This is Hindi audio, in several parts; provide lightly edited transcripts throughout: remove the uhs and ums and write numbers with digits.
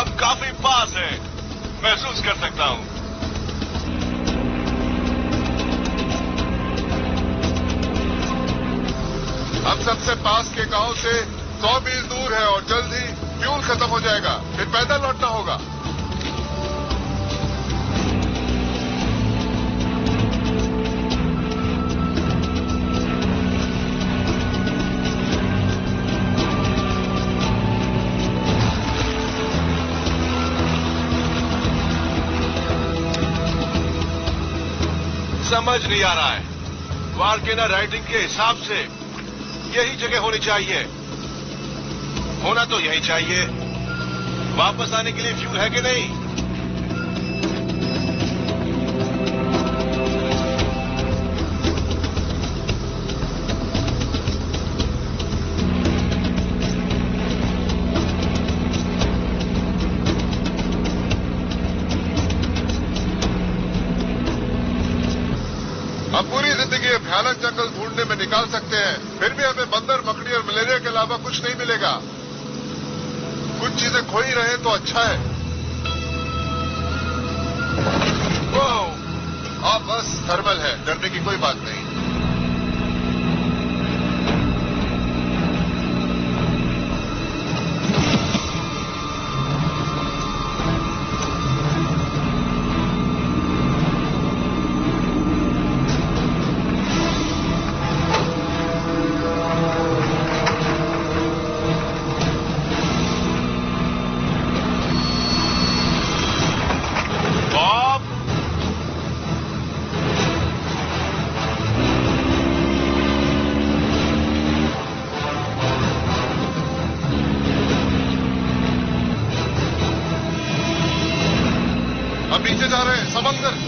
हम काफी पास हैं, महसूस कर सकता हूं। हम सबसे पास के गांव से 100 मील दूर है और जल्द ही फ्यूल खत्म हो जाएगा, फिर पैदल लौटना होगा। समझ नहीं आ रहा है, वार्केना राइटिंग के हिसाब से यही जगह होनी चाहिए। होना तो यही चाहिए। वापस आने के लिए फ्यूल है कि नहीं? हम पूरी जिंदगी भयानक जंगल ढूंढने में निकाल सकते हैं, फिर भी हमें बंदर, मकड़ी और मलेरिया के अलावा कुछ नहीं मिलेगा। कुछ चीजें खो ही रहे तो अच्छा है। आप बस थर्मल है, डरने की कोई बात नहीं। हम नीचे जा रहे हैं, समंदर।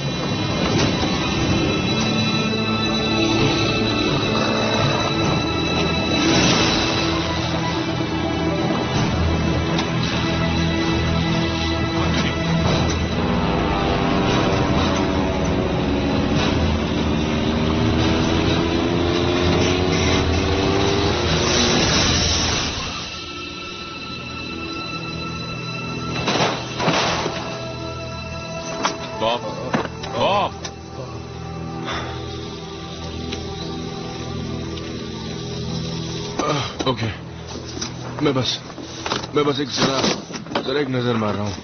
बॉब, ओके, मैं बस एक जरा एक नजर मार रहा हूँ।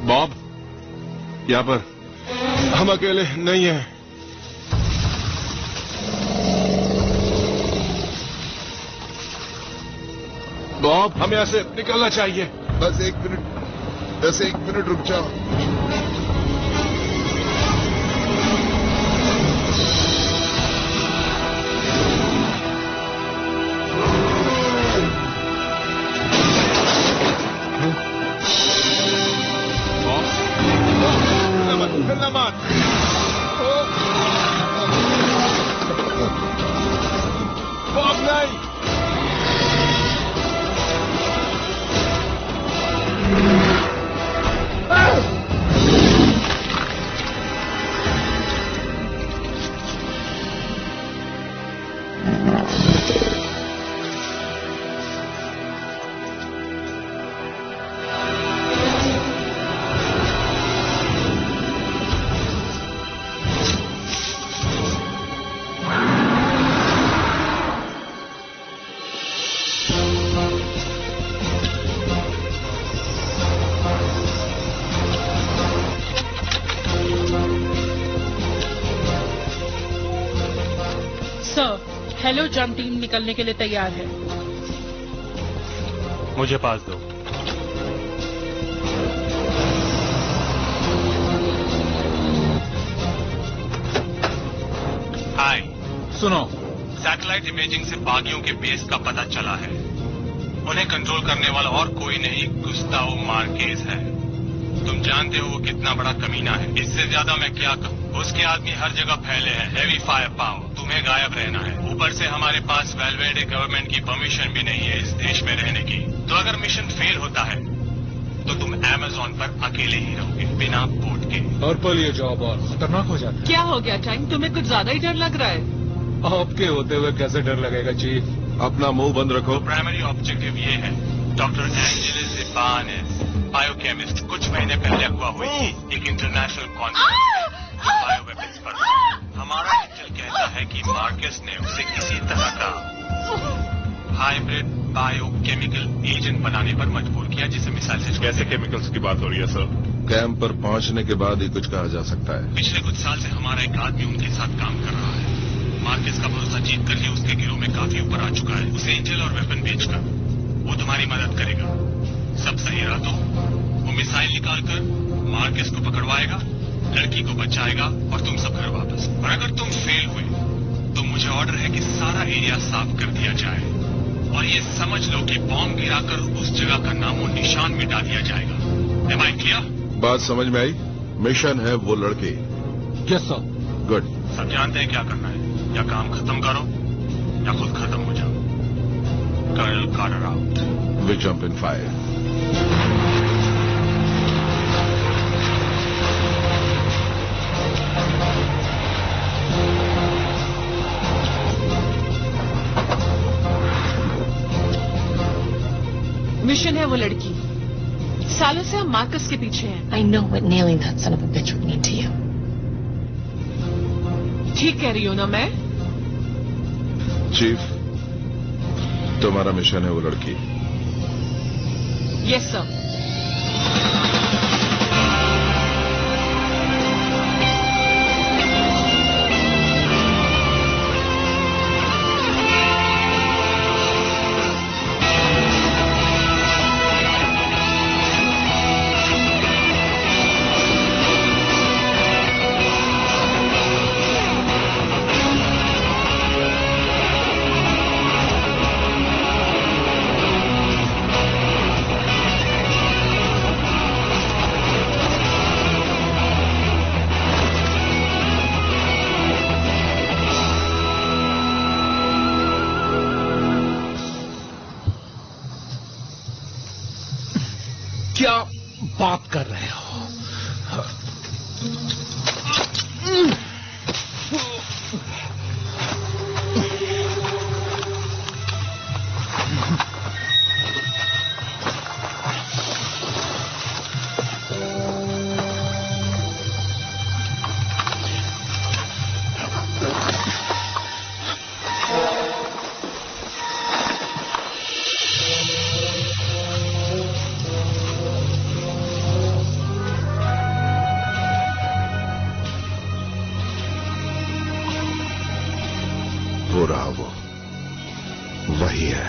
बॉब, यहाँ पर हम अकेले नहीं हैं। बॉब, हमें यहाँ से निकलना चाहिए। बस एक मिनट रुक जाओ। बॉब नहीं। हेलो जंप टीम निकलने के लिए तैयार है। मुझे पास दो। हाय, सुनो, सैटेलाइट इमेजिंग से बागियों के बेस का पता चला है। उन्हें कंट्रोल करने वाला और कोई नहीं, गुस्ताओ मार्केज है। तुम जानते हो वो कितना बड़ा कमीना है। इससे ज्यादा मैं क्या कहूँ। उसके आदमी हर जगह फैले हैं, हेवी फायर पावर। तुम्हें गायब रहना है। ऊपर से हमारे पास वेलवेडे गवर्नमेंट की परमिशन भी नहीं है इस देश में रहने की। तो अगर मिशन फेल होता है तो तुम अमेज़न पर अकेले ही रहोगे, बिना पोर्ट के। और पल ये जॉब और खतरनाक हो जाता है। क्या हो गया टाइम? तुम्हें कुछ ज्यादा ही डर लग रहा है। आपके होते हुए कैसे डर लगेगा चीफ? अपना मुंह बंद रखो। तो प्राइमरी ऑब्जेक्टिव ये है, डॉक्टर एंजेलिस इबानेस, बायोकेमिस्ट, कुछ महीने पहले अगवा हुई थी एक इंटरनेशनल कॉन्फ्रेंस में बायो वेपन्स पर। हमारा इंटेल कहता है कि मार्केस ने उसे किसी तरह का हाइब्रिड बायोकेमिकल एजेंट बनाने पर मजबूर किया, जिसे मिसाइल से कैसे केमिकल्स की बात हो रही है सर? कैंप पर पहुंचने के बाद ही कुछ कहा जा सकता है। पिछले कुछ साल से हमारा एक आदमी उनके साथ काम कर रहा है। मार्केस का भरोसा जीत कर ये उसके गिरोह में काफी ऊपर आ चुका है। उसे इंटेल और वेपन बेचकर वो तुम्हारी मदद करेगा। सब सही रहा तो वो मिसाइल निकालकर मार्केस को पकड़वाएगा, लड़की को बचाएगा और तुम सब घर वापस। और अगर तुम फेल हुए तो मुझे ऑर्डर है कि सारा एरिया साफ कर दिया जाए और ये समझ लो कि बॉम्ब गिराकर उस जगह का नामो निशान मिटा दिया जाएगा। Am I clear? बात समझ में आई? मिशन है वो लड़की। Yes sir. गुड। सब जानते हैं क्या करना है। या काम खत्म करो या खुद खत्म हो जाओ। Colonel Carter out. We jump in fire. Mission है वो लड़की। सालों से हम मार्कस के पीछे हैं। I know what nailing that son of a bitch would mean to you. ठीक कह रही हूं ना मैं? चीफ, तुम्हारा मिशन है वो लड़की। Yes sir. क्या बात कर रहे हो? हो रहा वो वही है।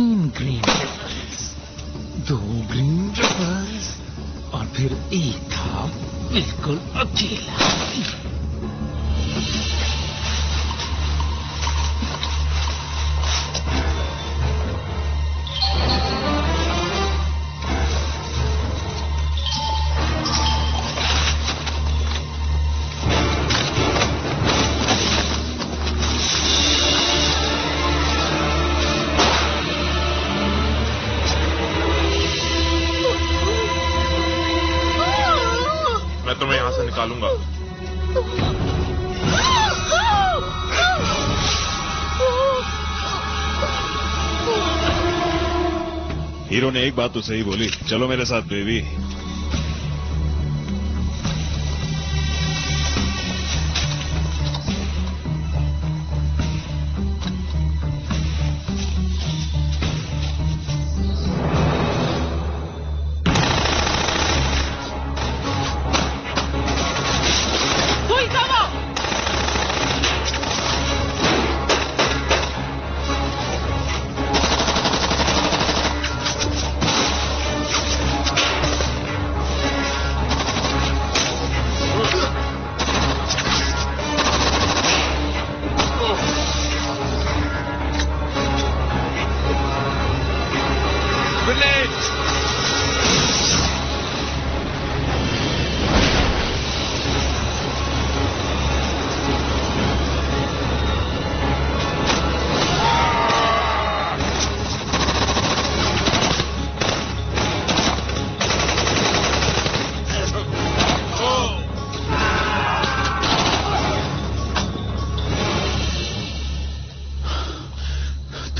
3 ग्रीन पेपर्स, 2 ग्रीन पेपर्स और फिर एक था बिल्कुल अकेला। मैं तुम्हें यहां से निकालूंगा। हीरो ने एक बात तो सही बोली, चलो मेरे साथ बेबी।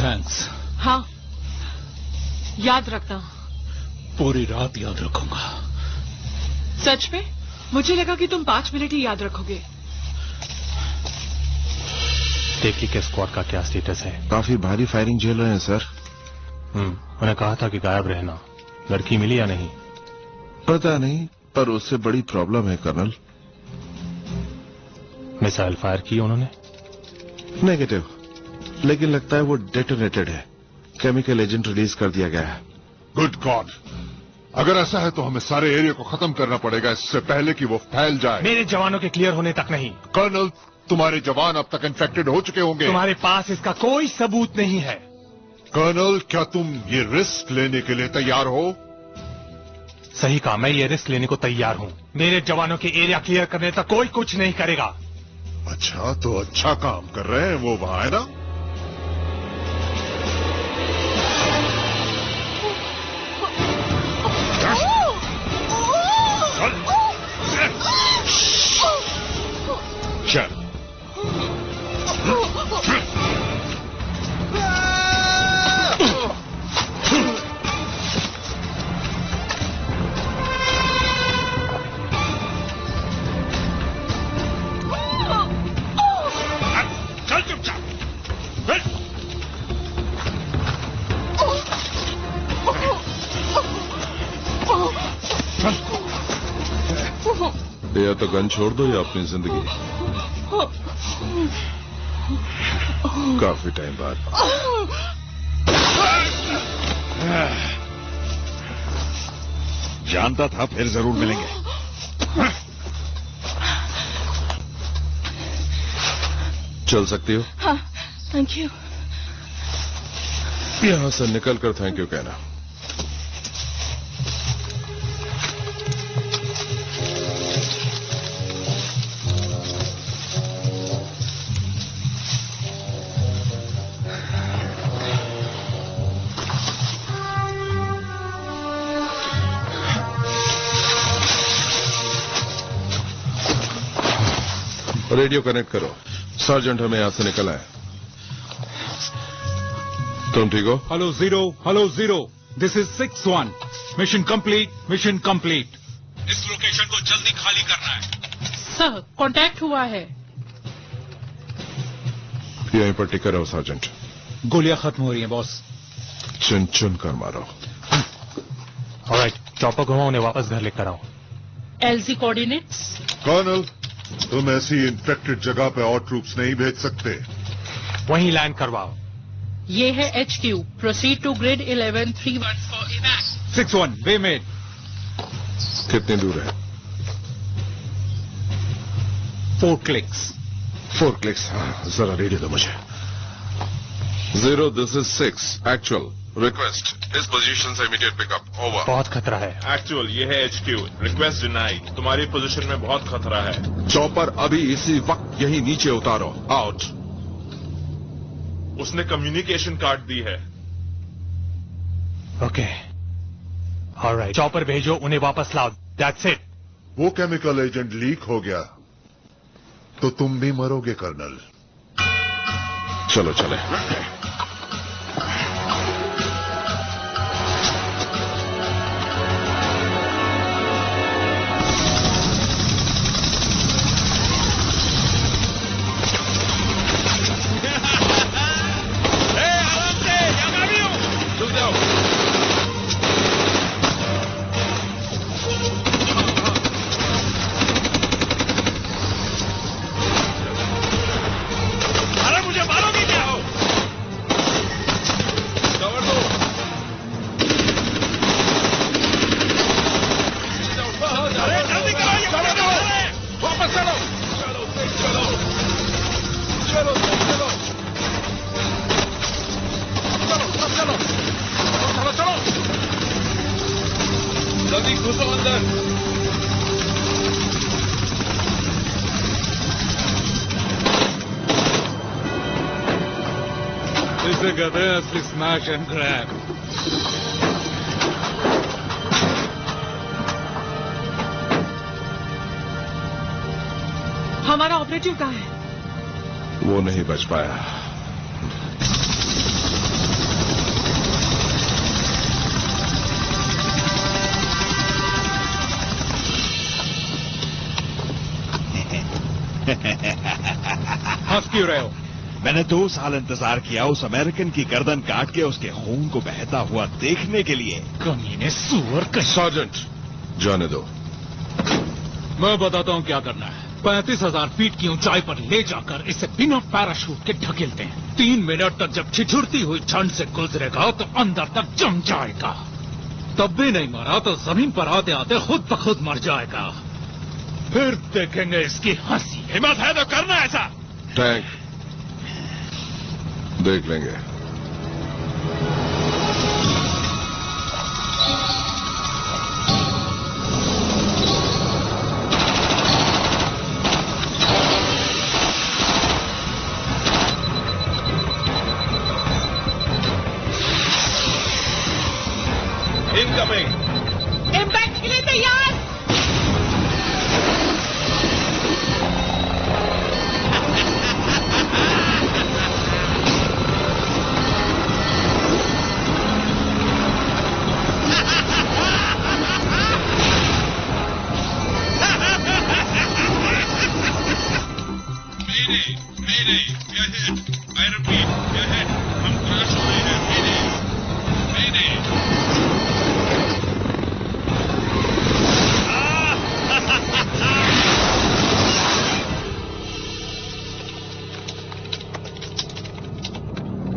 थैंक्स। हाँ, याद रखना। पूरी रात याद रखूंगा। सच में? मुझे लगा कि तुम 5 मिनट ही याद रखोगे। देखिए के स्क्वाड का क्या स्टेटस है। काफी भारी फायरिंग झेल रहे हैं सर। उन्हें कहा था कि गायब रहना। लड़की मिली या नहीं? पता नहीं, पर उससे बड़ी प्रॉब्लम है कर्नल। मिसाइल फायर की उन्होंने? नेगेटिव, लेकिन लगता है वो डेटोनेटेड है। केमिकल एजेंट रिलीज कर दिया गया है। गुड गॉड, अगर ऐसा है तो हमें सारे एरिया को खत्म करना पड़ेगा इससे पहले कि वो फैल जाए। मेरे जवानों के क्लियर होने तक नहीं। कर्नल, तुम्हारे जवान अब तक इन्फेक्टेड हो चुके होंगे। तुम्हारे पास इसका कोई सबूत नहीं है। कर्नल, क्या तुम ये रिस्क लेने के लिए तैयार हो? सही कहा, मैं ये रिस्क लेने को तैयार हूँ। मेरे जवानों के एरिया क्लियर करने तक कोई कुछ नहीं करेगा। अच्छा, तो अच्छा काम कर रहे हैं वो वहां, है ना? चल। चल चुपचाप। या तो गन छोड़ दो या अपनी जिंदगी। काफी टाइम बाद। जानता था फिर जरूर मिलेंगे। चल सकती हो? हाँ, थैंक यू। यहां से निकलकर थैंक यू कहना। रेडियो कनेक्ट करो। सर्जेंट हमें यहां से निकल आए। तुम ठीक हो? Hello zero, this is 6-1। Mission complete. इस लोकेशन को जल्दी खाली करना है। सर, कांटेक्ट हुआ है। यहीं पर टिके रहो सर्जेंट। गोलियां खत्म हो रही हैं बॉस। चुन चुन कर मारो। ऑलराइट, चॉपर घुमाओ, उन्हें वापस घर लेकर आओ। LZ coordinates. कर्नल, तुम ऐसी इन्फेक्टेड जगह पे और ट्रूप्स नहीं भेज सकते। वहीं लैंड करवाओ। ये है HQ. Proceed to grid 1131 for evac. 6-1, way made. कितनी दूर है? 4 clicks. 4 clicks. हाँ, जरा रेडियो दो मुझे. 0, this is 6. Actual. Request. इस पोजीशन से इमीडिएट पिकअप. ओवर. बहुत खतरा है. एक्चुअल ये है HQ. Request denied. तुम्हारी पोजीशन में बहुत खतरा है. चॉपर अभी इसी वक्त यही नीचे उतारो. आउट. उसने कम्युनिकेशन कार्ड दी है. ओके. ऑलराइट. चॉपर भेजो, उन्हें वापस लाओ. That's it. वो केमिकल एजेंट लीक हो गया तो तुम भी मरोगे कर्नल. चलो चले. इसे कहते हैं असली स्मैश एंड ग्रैब. हमारा ऑपरेटिव कहाँ है? वो नहीं बच पाया. हंस क्यों रहे हो? मैंने 2 साल इंतजार किया उस अमेरिकन की गर्दन काट के उसके खून को बहता हुआ देखने के लिए. कमीने सुअर का. सार्जेंट, जाने दो. मैं बताता हूँ क्या करना है. 35,000 फीट की ऊंचाई पर ले जाकर इसे बिना पैराशूट के ढकेलते हैं. 3 मिनट तक जब छिछुरती हुई ठंड से गुजरेगा तो अंदर तक जम जाएगा. तब भी नहीं मरा तो जमीन पर आते आते खुद ब खुद मर जाएगा. फिर देखेंगे इसकी हंसी. हिम्मत है तो करना ऐसा. टैंक देख लेंगे. इनकमिंग. इम्पैक्ट के लिए तैयार.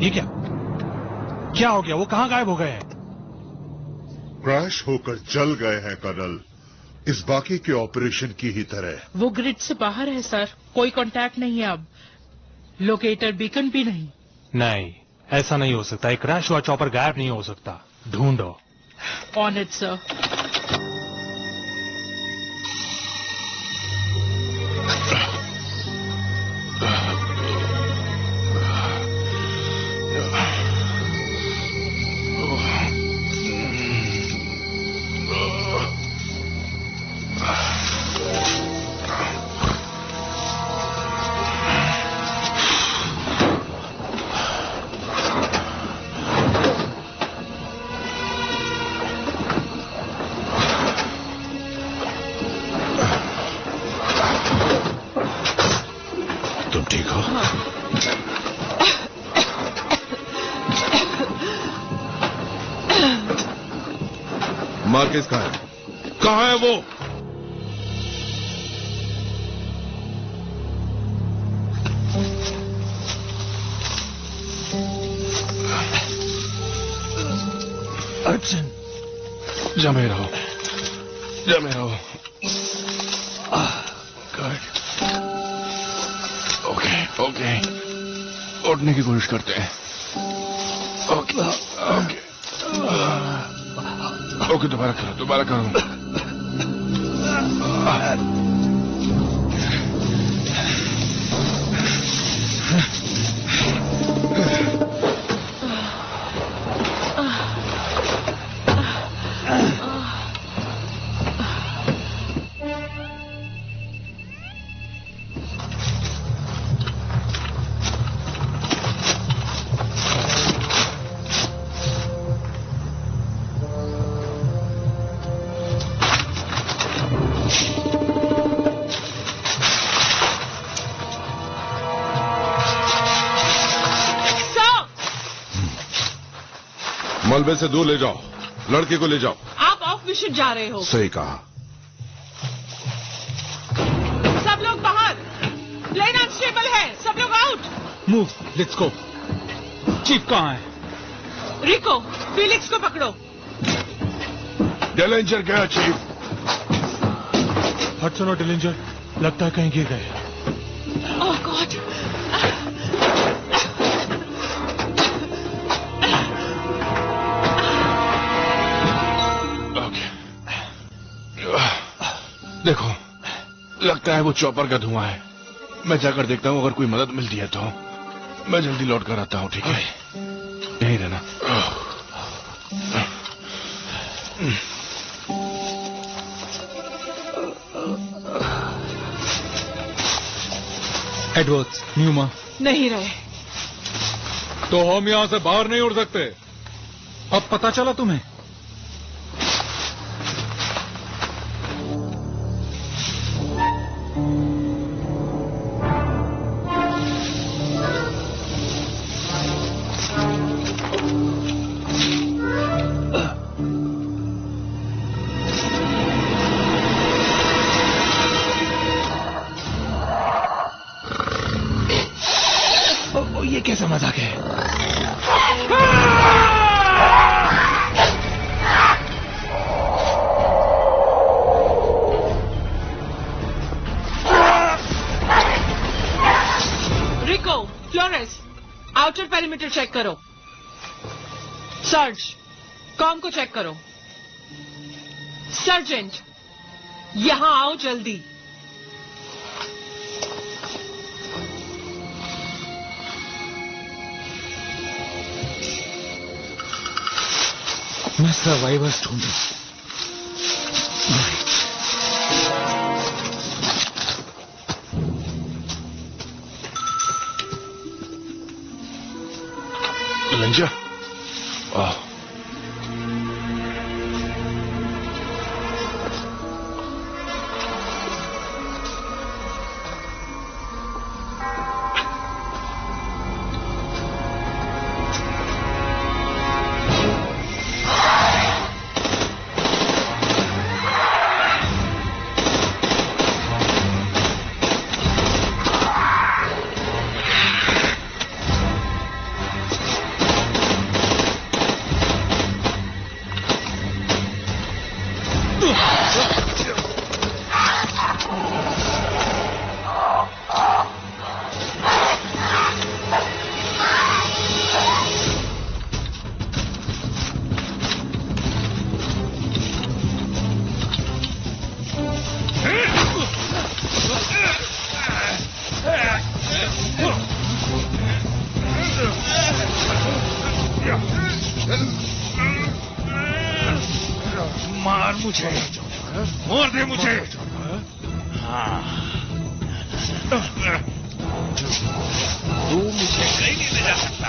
ये क्या हो गया? वो कहाँ गायब हो गए हैं? क्रैश होकर जल गए हैं कर्नल. इस बाकी के ऑपरेशन की ही तरह. वो ग्रिड से बाहर है सर. कोई कांटेक्ट नहीं है अब. लोकेटर बीकन भी नहीं. नहीं, ऐसा नहीं हो सकता. एक क्रैश हुआ चॉपर गायब नहीं हो सकता. ढूंढो. On it sir. मार्केस कहाँ है? कहाँ है वो? अर्जुन, जमे रहो, जमे रहो। गुड। ओके ओके, उठने की कोशिश करते हैं। ओके ओके ओके, दोबारा करो, दोबारा करो। मलबे से दूर ले जाओ, लड़के को ले जाओ। आप ऑफ मिशन जा रहे हो। सही कहा। सब लोग बाहर, प्लेन अनस्टेबल है, सब लोग out. Move, let's go. Chief कहाँ है? रिको, फीलिक्स को पकड़ो। डेलेंजर गया चीफ। हडसन और डेलेंजर लगता है कहीं गिर गए। ओह गॉड। देखो, लगता है वो चॉपर का धुआं है। मैं जाकर देखता हूँ, अगर कोई मदद मिलती है तो मैं जल्दी लौट कर आता हूँ, ठीक है? यहीं रहना। एडवर्ड्स, न्यूमा नहीं रहे। तो हम यहां से बाहर नहीं उड़ सकते। अब पता चला तुम्हें? ये कैसा मजाक है? रिको, फ्लोरेंस, आउटर पेरीमीटर चेक करो। सर्ज, कॉम को चेक करो। सर्जेंट, यहां आओ जल्दी। मैं सर्वाइवर्स ढूंढूं। लंजा, मार मुझे, मार दे मुझे। हाँ, तू मुझे कहीं नहीं ले जा सकता।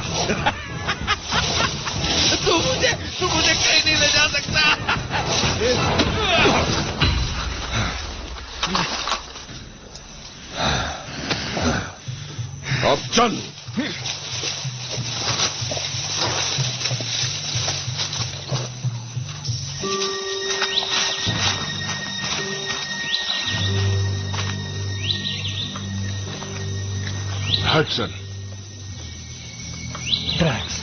तू मुझे कहीं नहीं ले जा सकता। अब चल। हडसन, ट्रैक्स,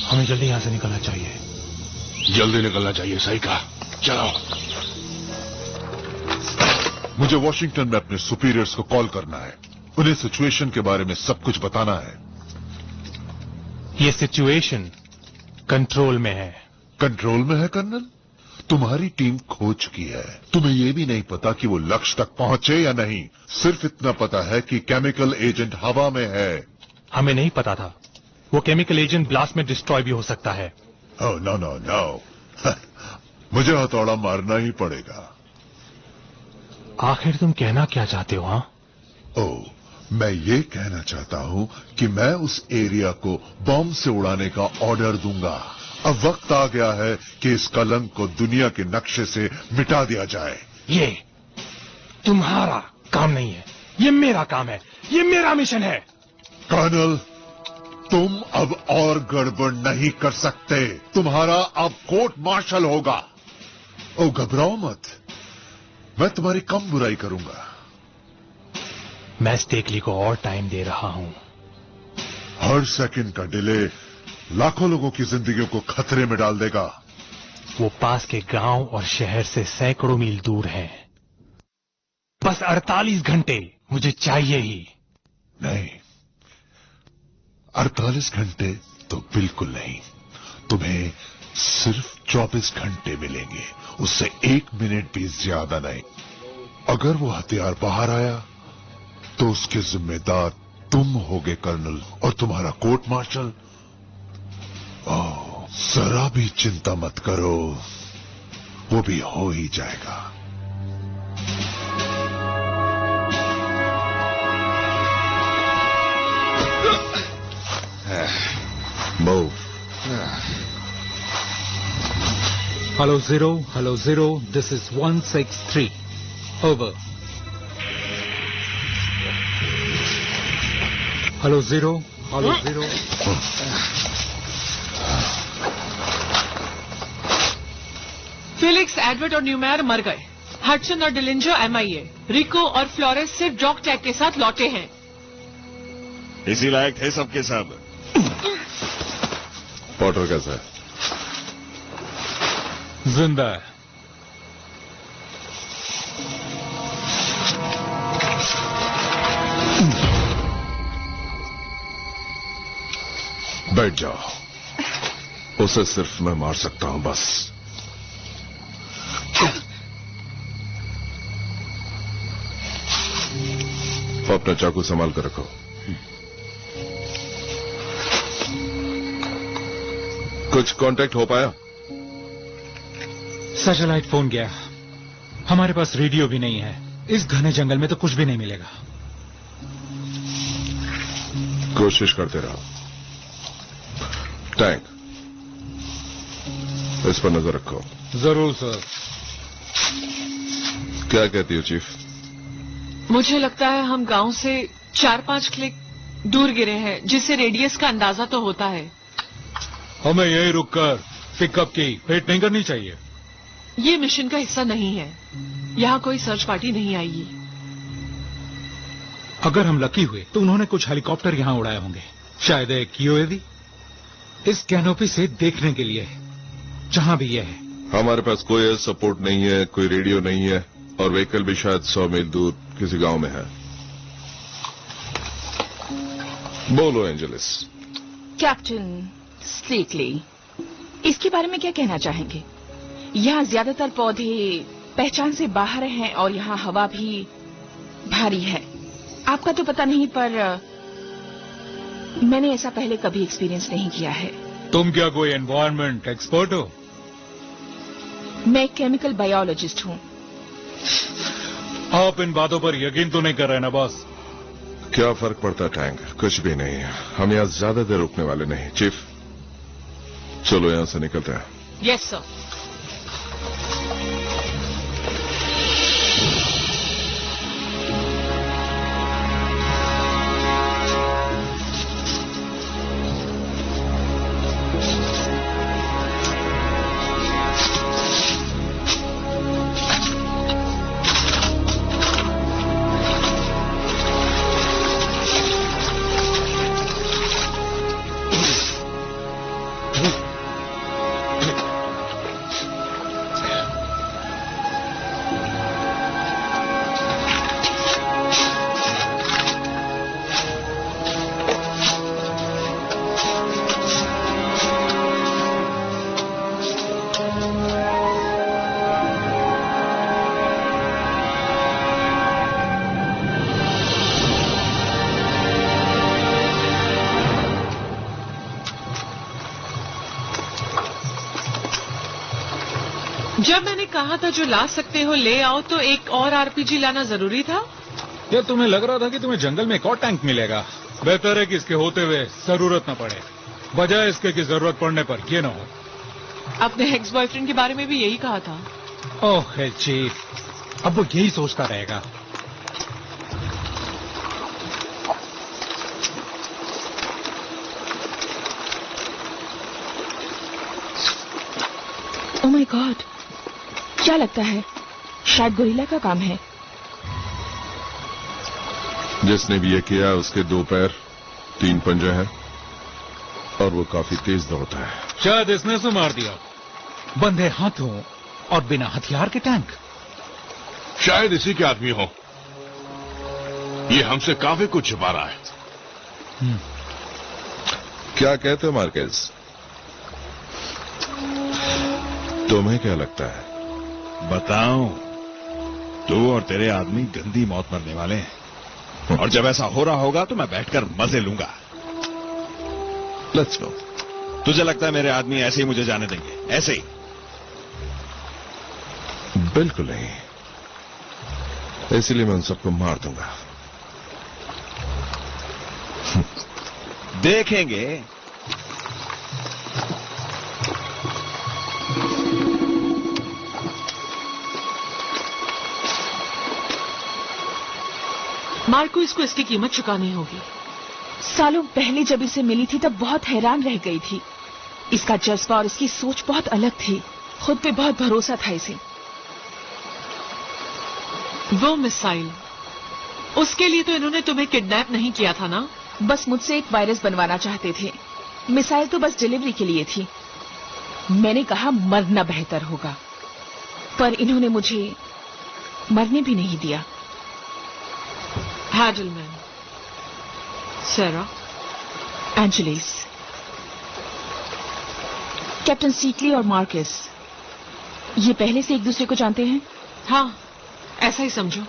हमें हमें जल्दी यहां से निकलना चाहिए। जल्दी निकलना चाहिए, सही कहा। चलो। मुझे वॉशिंगटन में अपने सुपीरियर्स को कॉल करना है। उन्हें सिचुएशन के बारे में सब कुछ बताना है। ये सिचुएशन कंट्रोल में है। कंट्रोल में है कर्नल? तुम्हारी टीम खो चुकी है। तुम्हें यह भी नहीं पता कि वो लक्ष्य तक पहुंचे या नहीं। सिर्फ इतना पता है कि केमिकल एजेंट हवा में है। हमें नहीं पता था वो केमिकल एजेंट ब्लास्ट में डिस्ट्रॉय भी हो सकता है। ओह नो नो नो, मुझे हथौड़ा मारना ही पड़ेगा। आखिर तुम कहना क्या चाहते हो? हाँ, ओह, मैं ये कहना चाहता हूं कि मैं उस एरिया को बॉम्ब से उड़ाने का ऑर्डर दूंगा। अब वक्त आ गया है कि इस कलंक को दुनिया के नक्शे से मिटा दिया जाए। ये तुम्हारा काम नहीं है, ये मेरा काम है, ये मेरा मिशन है। कर्नल, तुम अब और गड़बड़ नहीं कर सकते। तुम्हारा अब कोर्ट मार्शल होगा। ओ घबराओ मत, मैं तुम्हारी कम बुराई करूंगा। मैं स्टेकली को और टाइम दे रहा हूं। हर सेकंड का डिले लाखों लोगों की जिंदगियों को खतरे में डाल देगा। वो पास के गांव और शहर से सैकड़ों मील दूर हैं। बस 48 घंटे मुझे चाहिए ही। नहीं, 48 घंटे तो बिल्कुल नहीं। तुम्हें सिर्फ 24 घंटे मिलेंगे, उससे 1 मिनट भी ज्यादा नहीं। अगर वो हथियार बाहर आया तो उसके जिम्मेदार तुम होगे कर्नल, और तुम्हारा कोर्ट मार्शल। ओह, जरा भी चिंता मत करो, वो भी हो ही जाएगा। Move. Hello zero, this is 163. Over. Hello zero. Felix, Edward और न्यूमेयर मर गए। हडसन और डिलिंजर MIA। रिको और फ्लोरेस सिर्फ डॉग टैग के साथ लौटे हैं। इसी लायक थे सबके सब। पॉटर कैसा है? जिंदा है। बैठ जाओ, उसे सिर्फ मैं मार सकता हूं, बस। अपना चाकू संभाल कर रखो। कुछ कांटेक्ट हो पाया? सैटेलाइट फोन गया। हमारे पास रेडियो भी नहीं है। इस घने जंगल में तो कुछ भी नहीं मिलेगा। कोशिश करते रहो। टैंक, इस पर नजर रखो। जरूर सर। क्या कहती हो चीफ? मुझे लगता है हम गांव से 4-5 क्लिक दूर गिरे हैं, जिससे रेडियस का अंदाजा तो होता है। हमें यही रुककर पिकअप की वेट नहीं करनी चाहिए। ये मिशन का हिस्सा नहीं है। यहाँ कोई सर्च पार्टी नहीं आएगी। अगर हम लकी हुए तो उन्होंने कुछ हेलीकॉप्टर यहाँ उड़ाए होंगे, शायद एक UAV। इस कैनोपी से देखने के लिए जहां भी यह है। हमारे पास कोई एयर सपोर्ट नहीं है, कोई रेडियो नहीं है, और व्हीकल भी शायद 100 मील दूर किसी गांव में है। बोलो एंजेलिस। कैप्टन स्टेकली, इसके बारे में क्या कहना चाहेंगे? यहाँ ज्यादातर पौधे पहचान से बाहर हैं और यहाँ हवा भी भारी है। आपका तो पता नहीं, पर मैंने ऐसा पहले कभी एक्सपीरियंस नहीं किया है। तुम क्या कोई एनवायरनमेंट एक्सपर्ट हो? मैं केमिकल बायोलॉजिस्ट हूँ। आप इन बातों पर यकीन तो नहीं कर रहे ना बॉस? क्या फर्क पड़ता टैंक? कुछ भी नहीं है। हम यहाँ ज्यादा देर रुकने वाले नहीं। चीफ, चलो यहाँ से निकलते हैं। Yes sir. जब मैंने कहा था जो ला सकते हो ले आओ, तो एक और आरपीजी लाना जरूरी था? क्या तुम्हें लग रहा था कि तुम्हें जंगल में एक और टैंक मिलेगा? बेहतर है कि इसके होते हुए जरूरत न पड़े, बजाय इसके कि जरूरत पड़ने पर ये न हो। अपने एक्स बॉयफ्रेंड के बारे में भी यही कहा था। ओह चीफ, अब वो यही सोचता रहेगा। ओह माय गॉड, क्या लगता है? शायद गोरिल्ला का काम है। जिसने भी ये किया उसके 2 पैर 3 पंजे हैं और वो काफी तेज दौड़ता है। शायद इसने उसे मार दिया। बंधे हाथों और बिना हथियार के टैंक। शायद इसी के आदमी हो। ये हमसे काफी कुछ छुपा रहा है। क्या कहते हो मार्केस? तुम्हें क्या लगता है? बताऊं, तू और तेरे आदमी गंदी मौत मरने वाले हैं, और जब ऐसा हो रहा होगा तो मैं बैठकर मजे लूंगा। Let's go. तुझे लगता है मेरे आदमी ऐसे ही मुझे जाने देंगे? ऐसे ही? बिल्कुल नहीं, इसलिए मैं उन सबको मार दूंगा। देखेंगे। मार्को, इसको इसकी कीमत चुकानी होगी। सालों पहले जब इसे मिली थी तब बहुत हैरान रह गई थी। इसका जज्बा और इसकी सोच बहुत अलग थी। खुद पे बहुत भरोसा था इसे। वो मिसाइल, उसके लिए तो इन्होंने तुम्हें किडनैप नहीं किया था ना? बस मुझसे एक वायरस बनवाना चाहते थे। मिसाइल तो बस डिलीवरी के लिए थी। मैंने कहा मरना बेहतर होगा, पर इन्होंने मुझे मरने भी नहीं दिया। हैडलमैन, सेरा, एंजेलिस, कैप्टन सीकली और मार्केस, ये पहले से एक दूसरे को जानते हैं? हाँ, ऐसा ही समझो।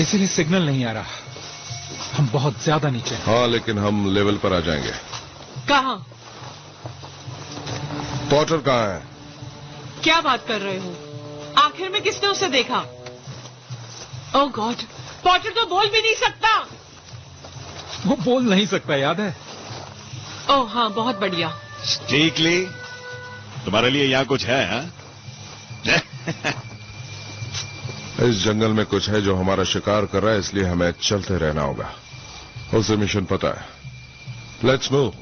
इसीलिए सिग्नल नहीं आ रहा। हम बहुत ज्यादा नीचे हैं। हाँ, लेकिन हम लेवल पर आ जाएंगे। कहाँ? पॉटर कहाँ है? क्या बात कर रहे हो? आखिर में किसने उसे देखा? ओह गॉड, पॉटर तो बोल भी नहीं सकता। वो बोल नहीं सकता, याद है? ओह हाँ, बहुत बढ़िया। स्टीकली, तुम्हारे लिए यहाँ कुछ है? हाँ? इस जंगल में कुछ है जो हमारा शिकार कर रहा है, इसलिए हमें चलते रहना होगा। उसे मिशन पता है। Let's move.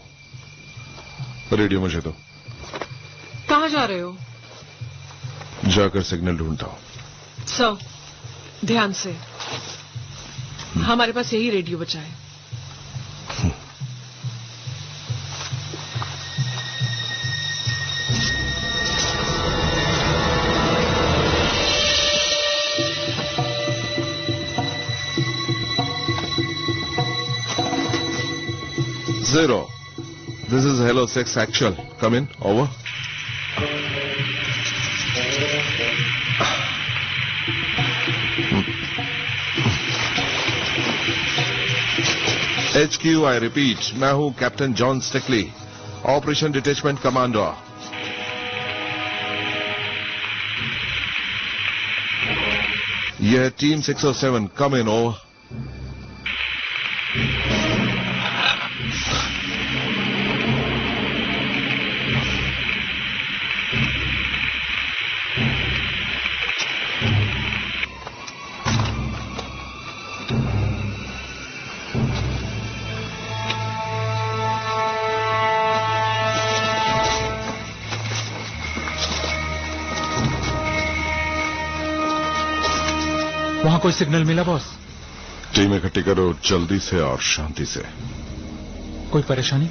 रेडियो मुझे दो। कहाँ जा रहे हो? जाकर सिग्नल ढूंढता हूं। ध्यान से, हमारे पास यही रेडियो बचा है। Zero. This is Hello 6 Actual. Come in. Over. HQ, I repeat, मैं हूं captain John Stickley. Operation detachment commander. यह टीम 607 कम इन ओवर। वहां कोई सिग्नल मिला बॉस? टीम इकट्ठी करो जल्दी से और शांति से। कोई परेशानी?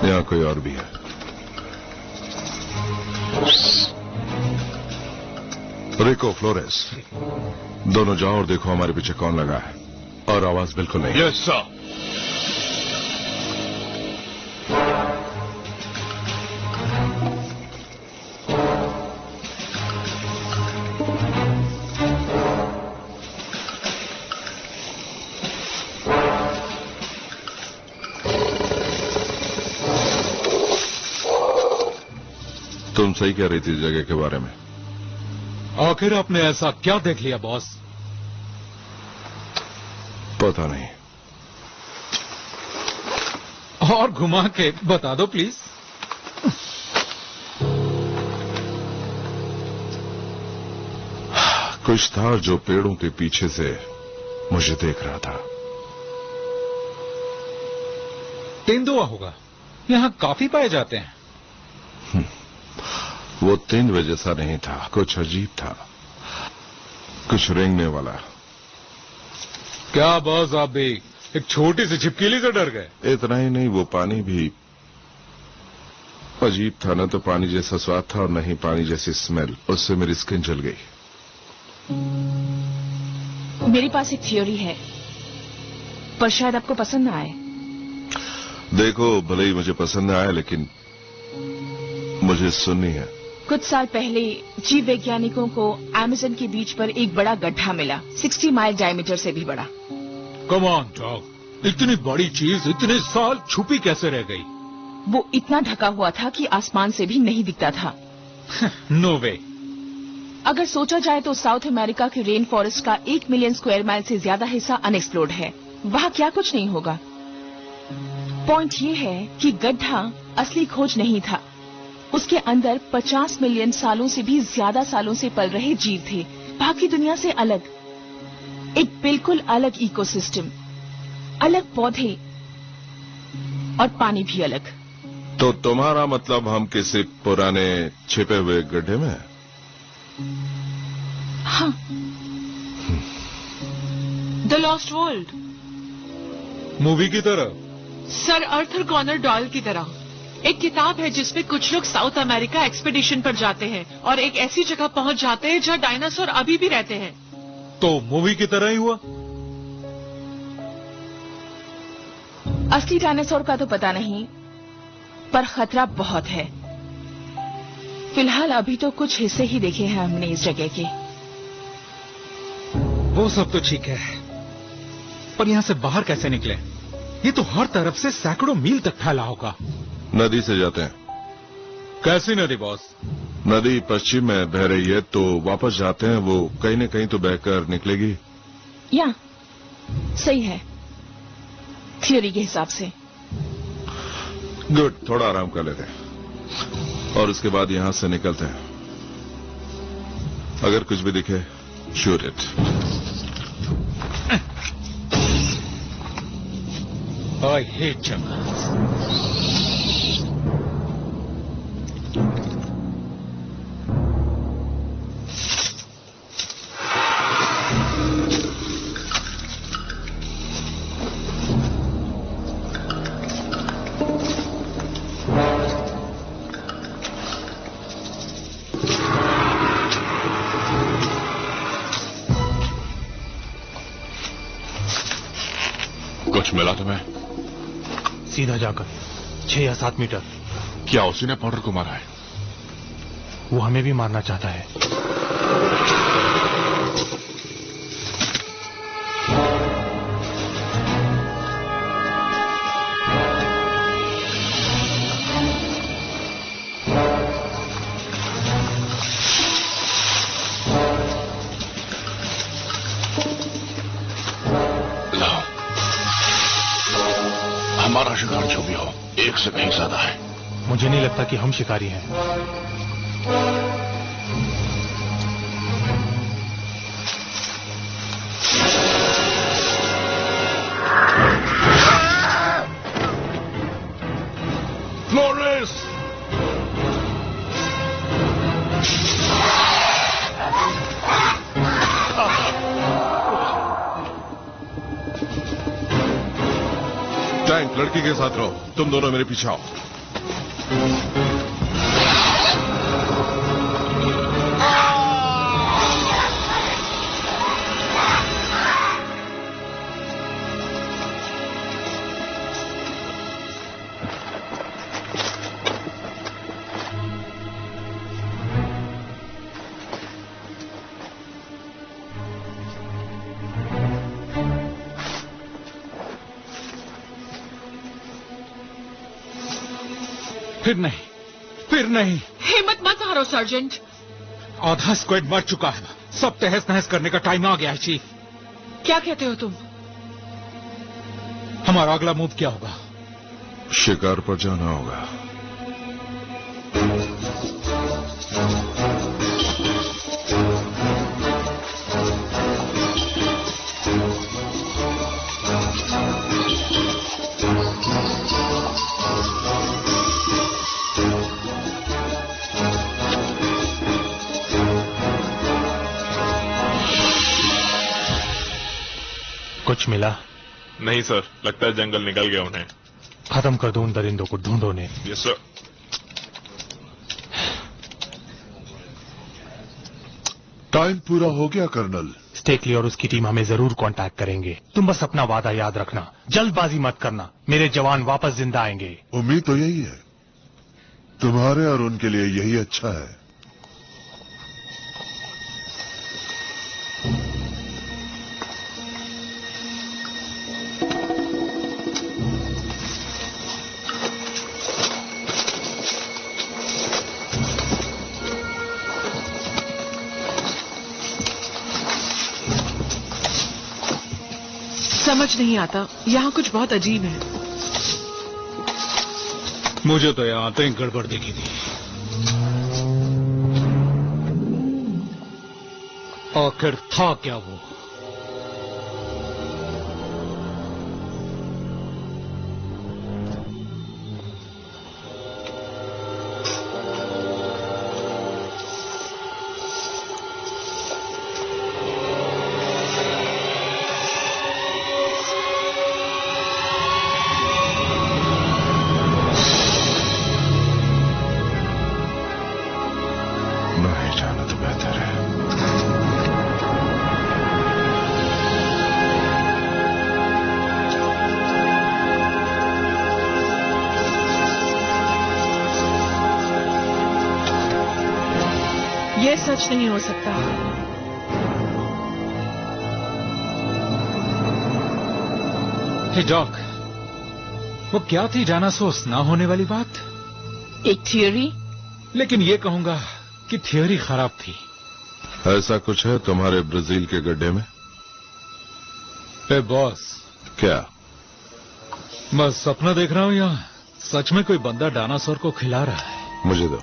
यहां कोई और भी है। रिको, फ्लोरेस, दोनों जाओ और देखो हमारे पीछे कौन लगा है। और आवाज बिल्कुल नहीं। Yes sir. तुम सही कह रही थी जगह के बारे में। आखिर आपने ऐसा क्या देख लिया बॉस? पता नहीं। और घुमा के बता दो प्लीज। कुछ था जो पेड़ों के पीछे से मुझे देख रहा था। तेंदुआ होगा, यहां काफी पाए जाते हैं। वो तेंदुए जैसा नहीं था, कुछ अजीब था, कुछ रेंगने वाला। क्या बॉस, आप भी एक छोटी सी छिपकली से डर गए? इतना ही नहीं, वो पानी भी अजीब था। न तो पानी जैसा स्वाद था और न ही पानी जैसी स्मेल। उससे मेरी स्किन जल गई। मेरे पास एक थ्योरी है, पर शायद आपको पसंद ना आए। देखो, भले ही मुझे पसंद आया, लेकिन मुझे सुननी है। कुछ साल पहले जीव वैज्ञानिकों को अमेज़न के बीच पर एक बड़ा गड्ढा मिला, 60 माइल डायमीटर से भी बड़ा। कम ऑन डॉग, इतनी बड़ी चीज इतने साल छुपी कैसे रह गई? वो इतना ढका हुआ था कि आसमान से भी नहीं दिखता था। नो वे। अगर सोचा जाए तो साउथ अमेरिका के रेन फॉरेस्ट का 1 मिलियन स्क्वायर माइल से ज्यादा हिस्सा अनएक्सप्लोर्ड है। वहां क्या कुछ नहीं होगा। पॉइंट ये है कि गड्ढा असली खोज नहीं था। उसके अंदर 50 मिलियन सालों से भी ज्यादा सालों से पल रहे जीव थे, बाकी दुनिया से अलग। एक बिल्कुल अलग इकोसिस्टम, अलग पौधे और पानी भी अलग। तो तुम्हारा मतलब हम किसी पुराने छिपे हुए गड्ढे में हैं? हाँ। द लॉस्ट वर्ल्ड मूवी की तरह, सर आर्थर कॉनर डॉयल की तरह। एक किताब है जिसमें कुछ लोग साउथ अमेरिका एक्सपीडिशन पर जाते हैं और एक ऐसी जगह पहुंच जाते हैं जहां डायनासोर अभी भी रहते हैं। तो मूवी की तरह ही हुआ। असली डायनासोर का तो पता नहीं, पर खतरा बहुत है। फिलहाल अभी तो कुछ हिस्से ही देखे हैं हमने इस जगह के। वो सब तो ठीक है, पर यहाँ से बाहर कैसे निकले? ये तो हर तरफ से सैकड़ों मील तक फैला होगा। नदी से जाते हैं। कैसी नदी बॉस? नदी पश्चिम में बह रही है, तो वापस जाते हैं। वो कहीं न कहीं तो बहकर निकलेगी। या सही है, थ्योरी के हिसाब से। गुड, थोड़ा आराम कर लेते हैं और उसके बाद यहां से निकलते हैं। अगर कुछ भी दिखे, shoot it. I hate jungles. कुछ मिला तुम्हें? सीधा जाकर 6 या 7 मीटर। क्या उसी ने पाउडर को मारा है? वो हमें भी मारना चाहता है। हमारा शिकार जो भी हो, एक से कहीं ज्यादा है। मुझे नहीं लगता कि हम शिकारी हैं। फ्लोरेस! टैंक, लड़की के साथ रहो। तुम दोनों मेरे पीछे आओ। फिर नहीं। हिम्मत मत हारो सर्जेंट। आधा स्क्वाड मर चुका है। सब तहस नहस करने का टाइम आ गया है चीफ। क्या कहते हो तुम? हमारा अगला मूव क्या होगा? शिकार पर जाना होगा। कुछ मिला? नहीं सर, लगता है जंगल निकल गया उन्हें। खत्म कर दो उन दरिंदों को, ढूंढो ने। Yes sir. टाइम पूरा हो गया कर्नल। स्टेकली और उसकी टीम हमें जरूर कांटेक्ट करेंगे। तुम बस अपना वादा याद रखना, जल्दबाजी मत करना। मेरे जवान वापस जिंदा आएंगे। उम्मीद तो यही है। तुम्हारे और उनके लिए यही अच्छा है। समझ नहीं आता, यहाँ कुछ बहुत अजीब है। मुझे तो यहाँ आते ही गड़बड़ दिखी थी। आखिर था क्या वो? नहीं जाना तो बेहतर है। यह सच नहीं हो सकता। हे डॉक, वो क्या थी डायनासोर्स ना होने वाली बात? एक थियोरी। लेकिन ये कहूंगा कि थियोरी खराब थी। ऐसा कुछ है तुम्हारे ब्राजील के गड्ढे में? ए बॉस, क्या? मैं सपना देख रहा हूं यहाँ सच में कोई बंदा डायनासोर को खिला रहा है। मुझे दो।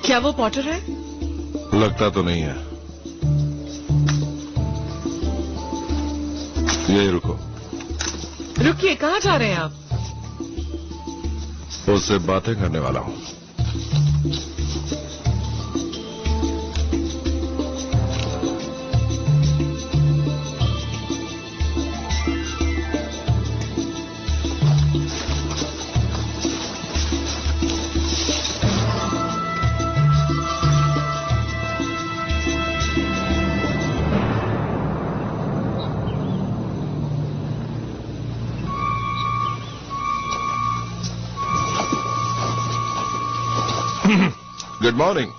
क्या वो पॉटर है? लगता तो नहीं है। यही रुको। रुकिए, कहाँ जा रहे हैं आप? उससे बातें करने वाला हूं। Good morning.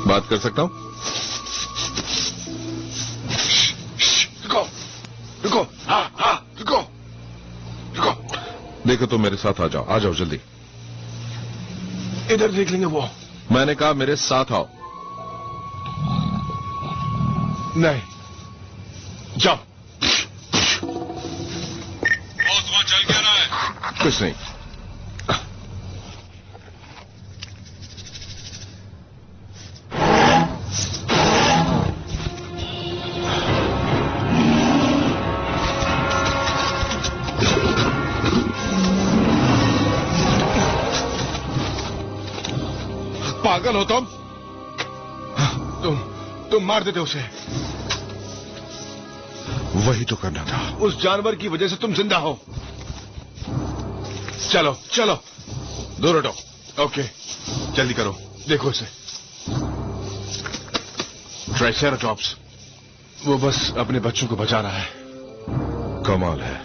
बात कर सकता हूं? रुको रुको, हाँ रुको। लेकर तुम मेरे साथ आ जाओ जल्दी। इधर देख लेंगे वो। मैंने कहा मेरे साथ आओ। नहीं, जाओ। बॉस, वहां चल क्या रहा है? कुछ नहीं। पागल हो तुम मार देते उसे। वही तो करना था। उस जानवर की वजह से तुम जिंदा हो। चलो चलो, दूर हटो। ओके, जल्दी करो, देखो इसे। ट्राइसेराटॉप्स, वो बस अपने बच्चों को बचा रहा है। कमाल है।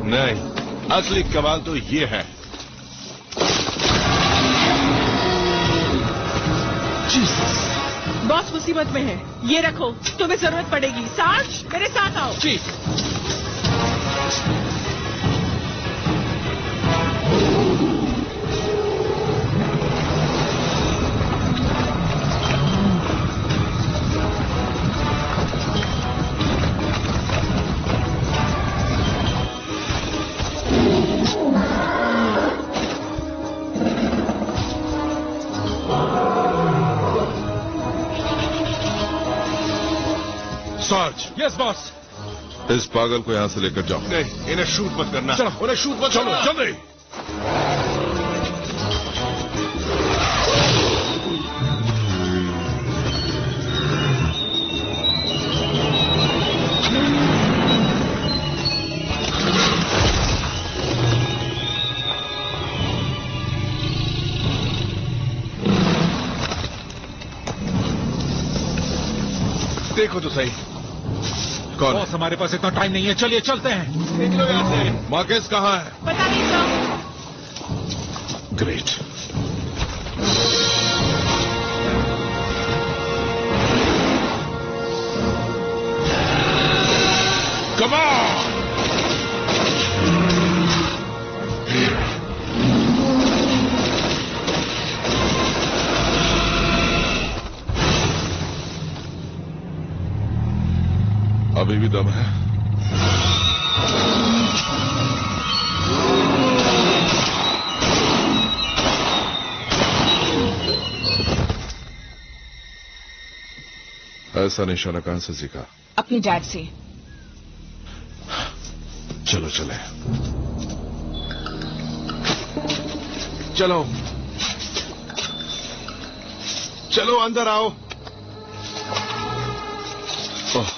नहीं, असली कमाल तो ये है। बॉस मुसीबत में है, ये रखो, तुम्हें जरूरत पड़ेगी। सार्ज, मेरे साथ आओ। जी। Yes boss. इस पागल को यहां से लेकर जाओ। नहीं, इन्हें शूट मत करना। चलो, उन्हें शूट मत चलो करना। जल्दी। देखो तो सही। कौन? बॉस, हमारे पास इतना टाइम नहीं है, चलिए चलते हैं। निकलो यहां से। मार्केस कहां है? पता नहीं सर। ग्रेट। Come on. अभी भी दम है। ऐसा निशाना कहां से सीखा? अपने डैड से। चलो चले। चलो चलो, अंदर आओ। ओह,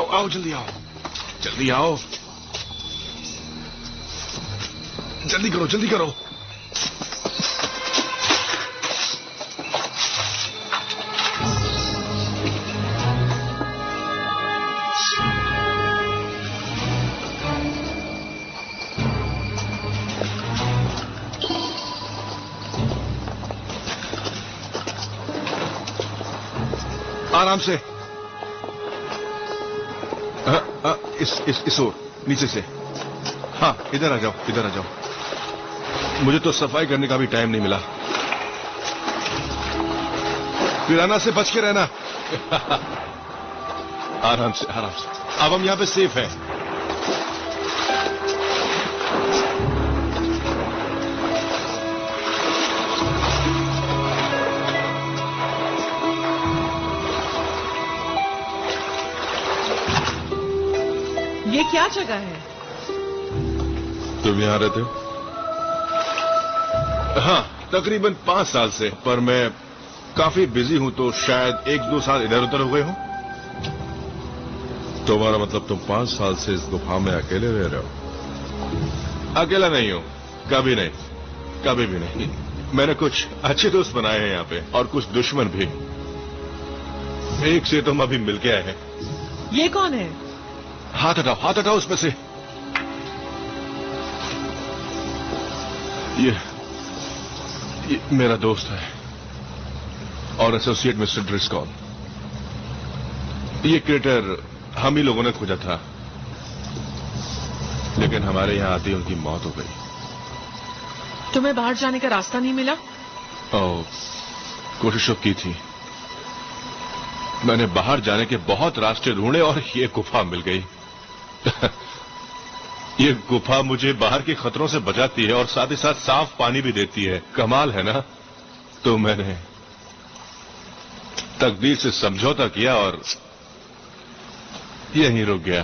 आओ जल्दी आओ, जल्दी आओ, जल्दी करो, जल्दी करो। आराम से। इस ओर, नीचे से। हाँ, इधर आ जाओ, इधर आ जाओ। मुझे तो सफाई करने का भी टाइम नहीं मिला। पिराना से बच के रहना। आराम से, आराम से। अब हम यहां पे सेफ हैं। ये क्या जगह है? तुम यहां रहते हो? हाँ, तकरीबन 5 साल से, पर मैं काफी बिजी हूं तो शायद 1-2 साल इधर उधर हो गए हो। तुम्हारा मतलब तुम 5 साल से इस गुफा में अकेले रह रहे हो? अकेला नहीं हूं, कभी नहीं, कभी भी नहीं। मैंने कुछ अच्छे दोस्त बनाए हैं यहाँ पे, और कुछ दुश्मन भी। एक से तुम अभी मिलके आए हैं। ये कौन है? हाथ हटाओ उसमें से। ये मेरा दोस्त है और एसोसिएट मिस्टर ड्रिस्कॉल। ये क्रेटर हम ही लोगों ने खोजा था, लेकिन हमारे यहां आते ही उनकी मौत हो गई। तुम्हें बाहर जाने का रास्ता नहीं मिला? कोशिश तो की थी। मैंने बाहर जाने के बहुत रास्ते ढूंढे और ये गुफा मिल गई। ये गुफा मुझे बाहर के खतरों से बचाती है और साथ ही साथ साफ पानी भी देती है। कमाल है ना? तो मैंने तकदीर से समझौता किया और यहीं रुक गया।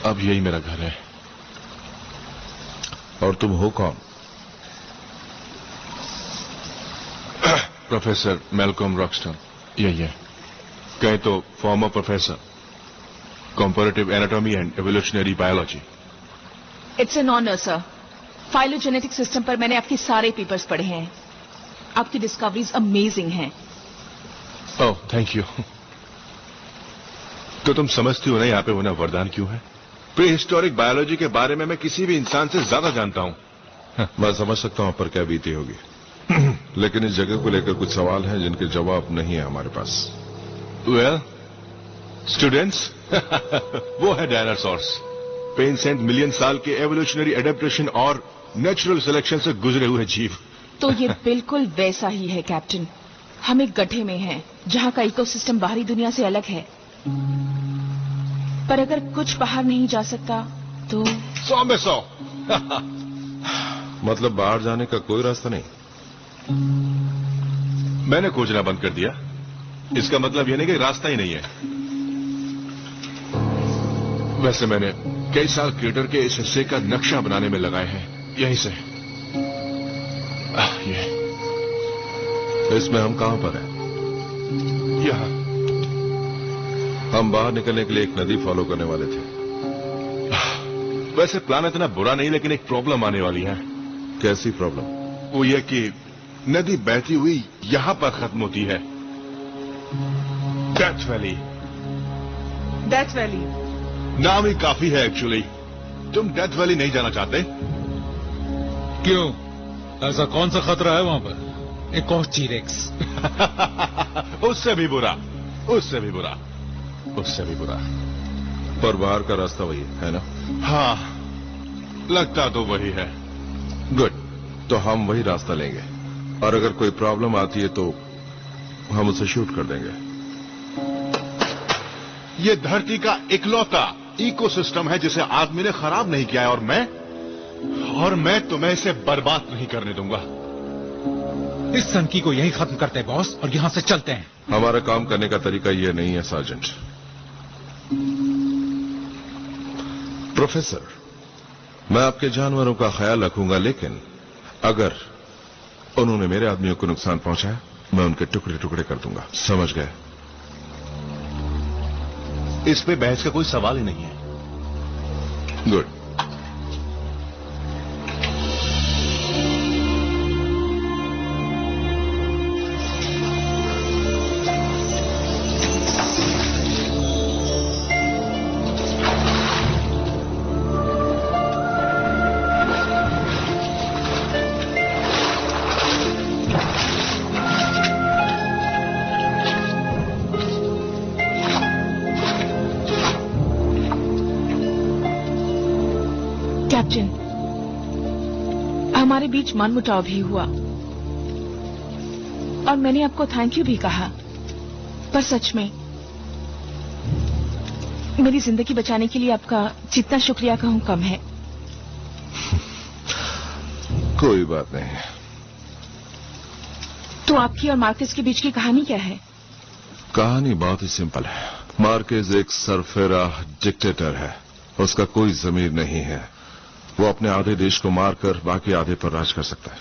अब यही मेरा घर है। और तुम हो कौन? Professor Malcolm Roxton. यही है। कहें तो former professor, comparative anatomy and evolutionary biology. It's an honour sir. Phylogenetic system पर मैंने आपके सारे पेपर्स पढ़े हैं। आपकी डिस्कवरीज अमेजिंग हैं। ओह, थैंक यू। तो तुम समझती हो ना यहाँ पे होना वरदान क्यों है? प्री हिस्टोरिक बायोलॉजी के बारे में मैं किसी भी इंसान से ज्यादा जानता हूं। मैं समझ सकता हूं पर क्या बीती होगी। लेकिन इस जगह को लेकर कुछ सवाल हैं जिनके जवाब नहीं है हमारे पास। वेल, स्टूडेंट्स, वो है डायनासोर्स। पेंसेंट मिलियन साल के एवोल्यूशनरी एडेप्टेशन और नेचुरल सिलेक्शन से गुजरे हुए जीव। तो ये बिल्कुल वैसा ही है कैप्टन। हम एक गड्ढे में हैं, जहां का इकोसिस्टम बाहरी दुनिया से अलग है। पर अगर कुछ बाहर नहीं जा सकता तो 100 में 100। मतलब बाहर जाने का कोई रास्ता नहीं? मैंने खोजना बंद कर दिया। इसका मतलब यह नहीं कि रास्ता ही नहीं है। वैसे मैंने कई साल क्रेटर के इस हिस्से का नक्शा बनाने में लगाए हैं। यहीं से ये। इसमें हम कहां पर हैं? यहां। हम बाहर निकलने के लिए एक नदी फॉलो करने वाले थे। वैसे प्लान इतना बुरा नहीं, लेकिन एक प्रॉब्लम आने वाली है। कैसी प्रॉब्लम? वो ये कि नदी बहती हुई यहां पर खत्म होती है। Death valley. डेथ वैली नाम ही काफी है एक्चुअली। तुम डेथ वैली नहीं जाना चाहते? क्यों? ऐसा कौन सा खतरा है वहां पर? एक और टीरेक्स। उससे भी बुरा, उससे भी बुरा, उससे भी बुरा। पर बाहर का रास्ता वही है ना? हाँ, लगता तो वही है। गुड, तो हम वही रास्ता लेंगे और अगर कोई प्रॉब्लम आती है तो हम उसे शूट कर देंगे। ये धरती का इकलौता इकोसिस्टम है जिसे आदमी ने खराब नहीं किया है और मैं तुम्हें इसे बर्बाद नहीं करने दूंगा। इस सनकी को यही खत्म करते हैं बॉस, और यहां से चलते हैं। हमारा काम करने का तरीका यह नहीं है सार्जेंट। प्रोफेसर, मैं आपके जानवरों का ख्याल रखूंगा, लेकिन अगर उन्होंने मेरे आदमियों को नुकसान पहुंचाया मैं उनके टुकड़े टुकड़े कर दूंगा। समझ गए? इस पे बहस का कोई सवाल ही नहीं है। गुड। कैप्टन, हमारे बीच मनमुटाव भी हुआ और मैंने आपको थैंक यू भी कहा, पर सच में मेरी जिंदगी बचाने के लिए आपका जितना शुक्रिया कहूं कम है। कोई बात नहीं। तो आपकी और मार्केस के बीच की कहानी क्या है? कहानी बहुत ही सिंपल है। मार्केस एक सरफेरा डिक्टेटर है। उसका कोई जमीर नहीं है। वो अपने आधे देश को मारकर बाकी आधे पर राज कर सकता है।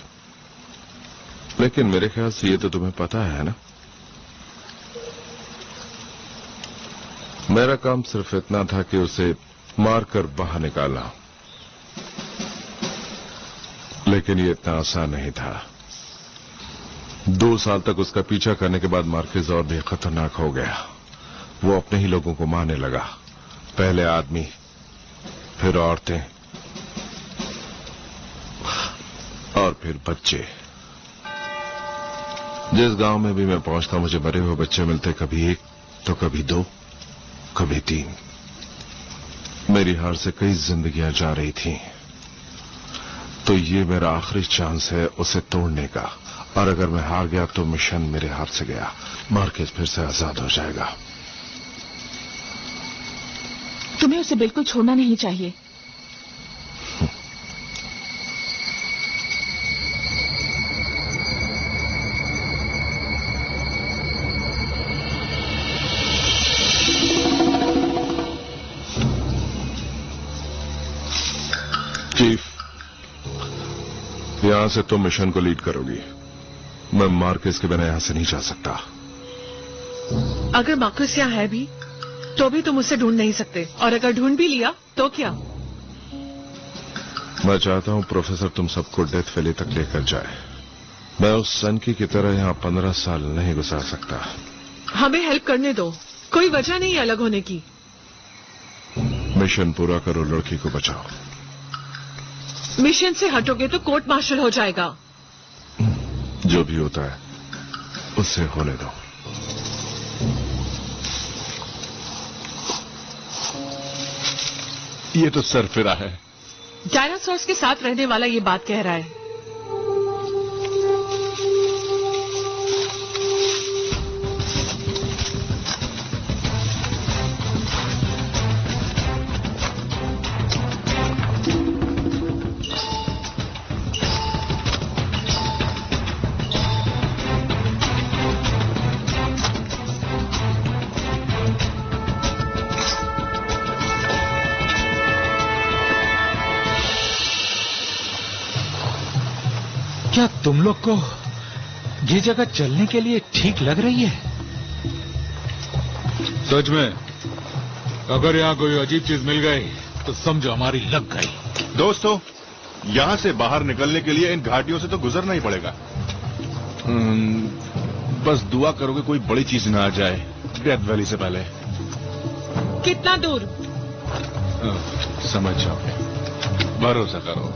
लेकिन मेरे ख्याल से ये तो तुम्हें पता है ना? मेरा काम सिर्फ इतना था कि उसे मारकर बाहर निकालना, लेकिन ये इतना आसान नहीं था। 2 साल तक उसका पीछा करने के बाद मार्केस और भी खतरनाक हो गया। वो अपने ही लोगों को मारने लगा। पहले आदमी, फिर औरतें और फिर बच्चे। जिस गांव में भी मैं पहुंचता मुझे मरे हुए बच्चे मिलते, कभी एक तो कभी दो, कभी तीन। मेरी हार से कई जिंदगियां जा रही थीं, तो ये मेरा आखिरी चांस है उसे तोड़ने का। और अगर मैं हार गया तो मिशन मेरे हाथ से गया, मार्केस फिर से आजाद हो जाएगा। तुम्हें उसे बिल्कुल छोड़ना नहीं चाहिए। चीफ, यहां से तुम मिशन को लीड करोगी। मैं मार्केस के बिना यहां से नहीं जा सकता। अगर मार्कस यहाँ है भी तो भी तुम उसे ढूंढ नहीं सकते, और अगर ढूंढ भी लिया तो क्या? मैं चाहता हूं प्रोफेसर तुम सबको डेथ वैली तक लेकर जाए। मैं उस सनकी की तरह यहां 15 साल नहीं गुजार सकता। हमें हेल्प करने दो, कोई वजह नहीं अलग होने की। मिशन पूरा करो, लड़की को बचाओ। मिशन से हटोगे तो कोर्ट मार्शल हो जाएगा। जो भी होता है उससे होने दो। ये तो सरफिरा है। डायनासोर्स के साथ रहने वाला ये बात कह रहा है। क्या तुम लोग को ये जगह चलने के लिए ठीक लग रही है? सच में, अगर यहाँ कोई अजीब चीज मिल गई तो समझो हमारी लग गई। दोस्तों, यहां से बाहर निकलने के लिए इन घाटियों से तो गुजरना ही पड़ेगा। बस दुआ करोगे कोई बड़ी चीज ना आ जाए डेथ वैली से पहले। कितना दूर? समझ जाओगे, भरोसा करो।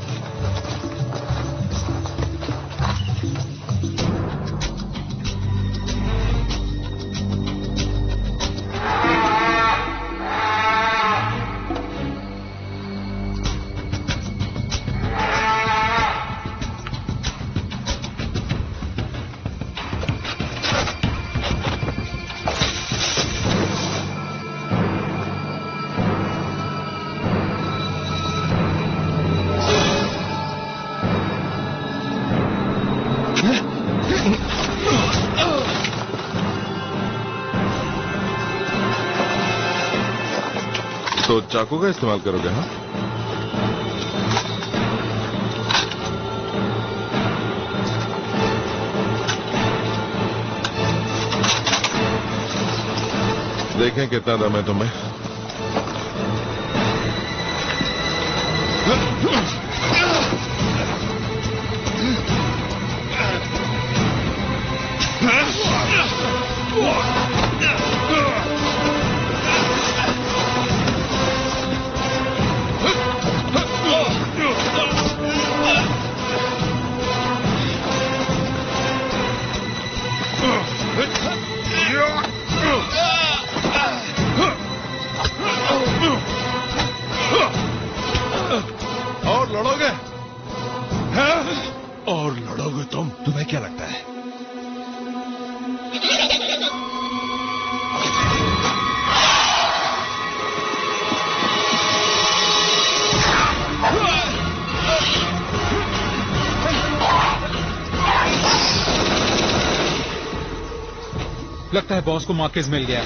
तो चाकू का इस्तेमाल करोगे? हाँ, देखें कितना दम है तुम्हें। और लड़ोगे? और लड़ोगे तुम? तुम्हें क्या लगता है? लगता है बॉस को मार्केस मिल गया,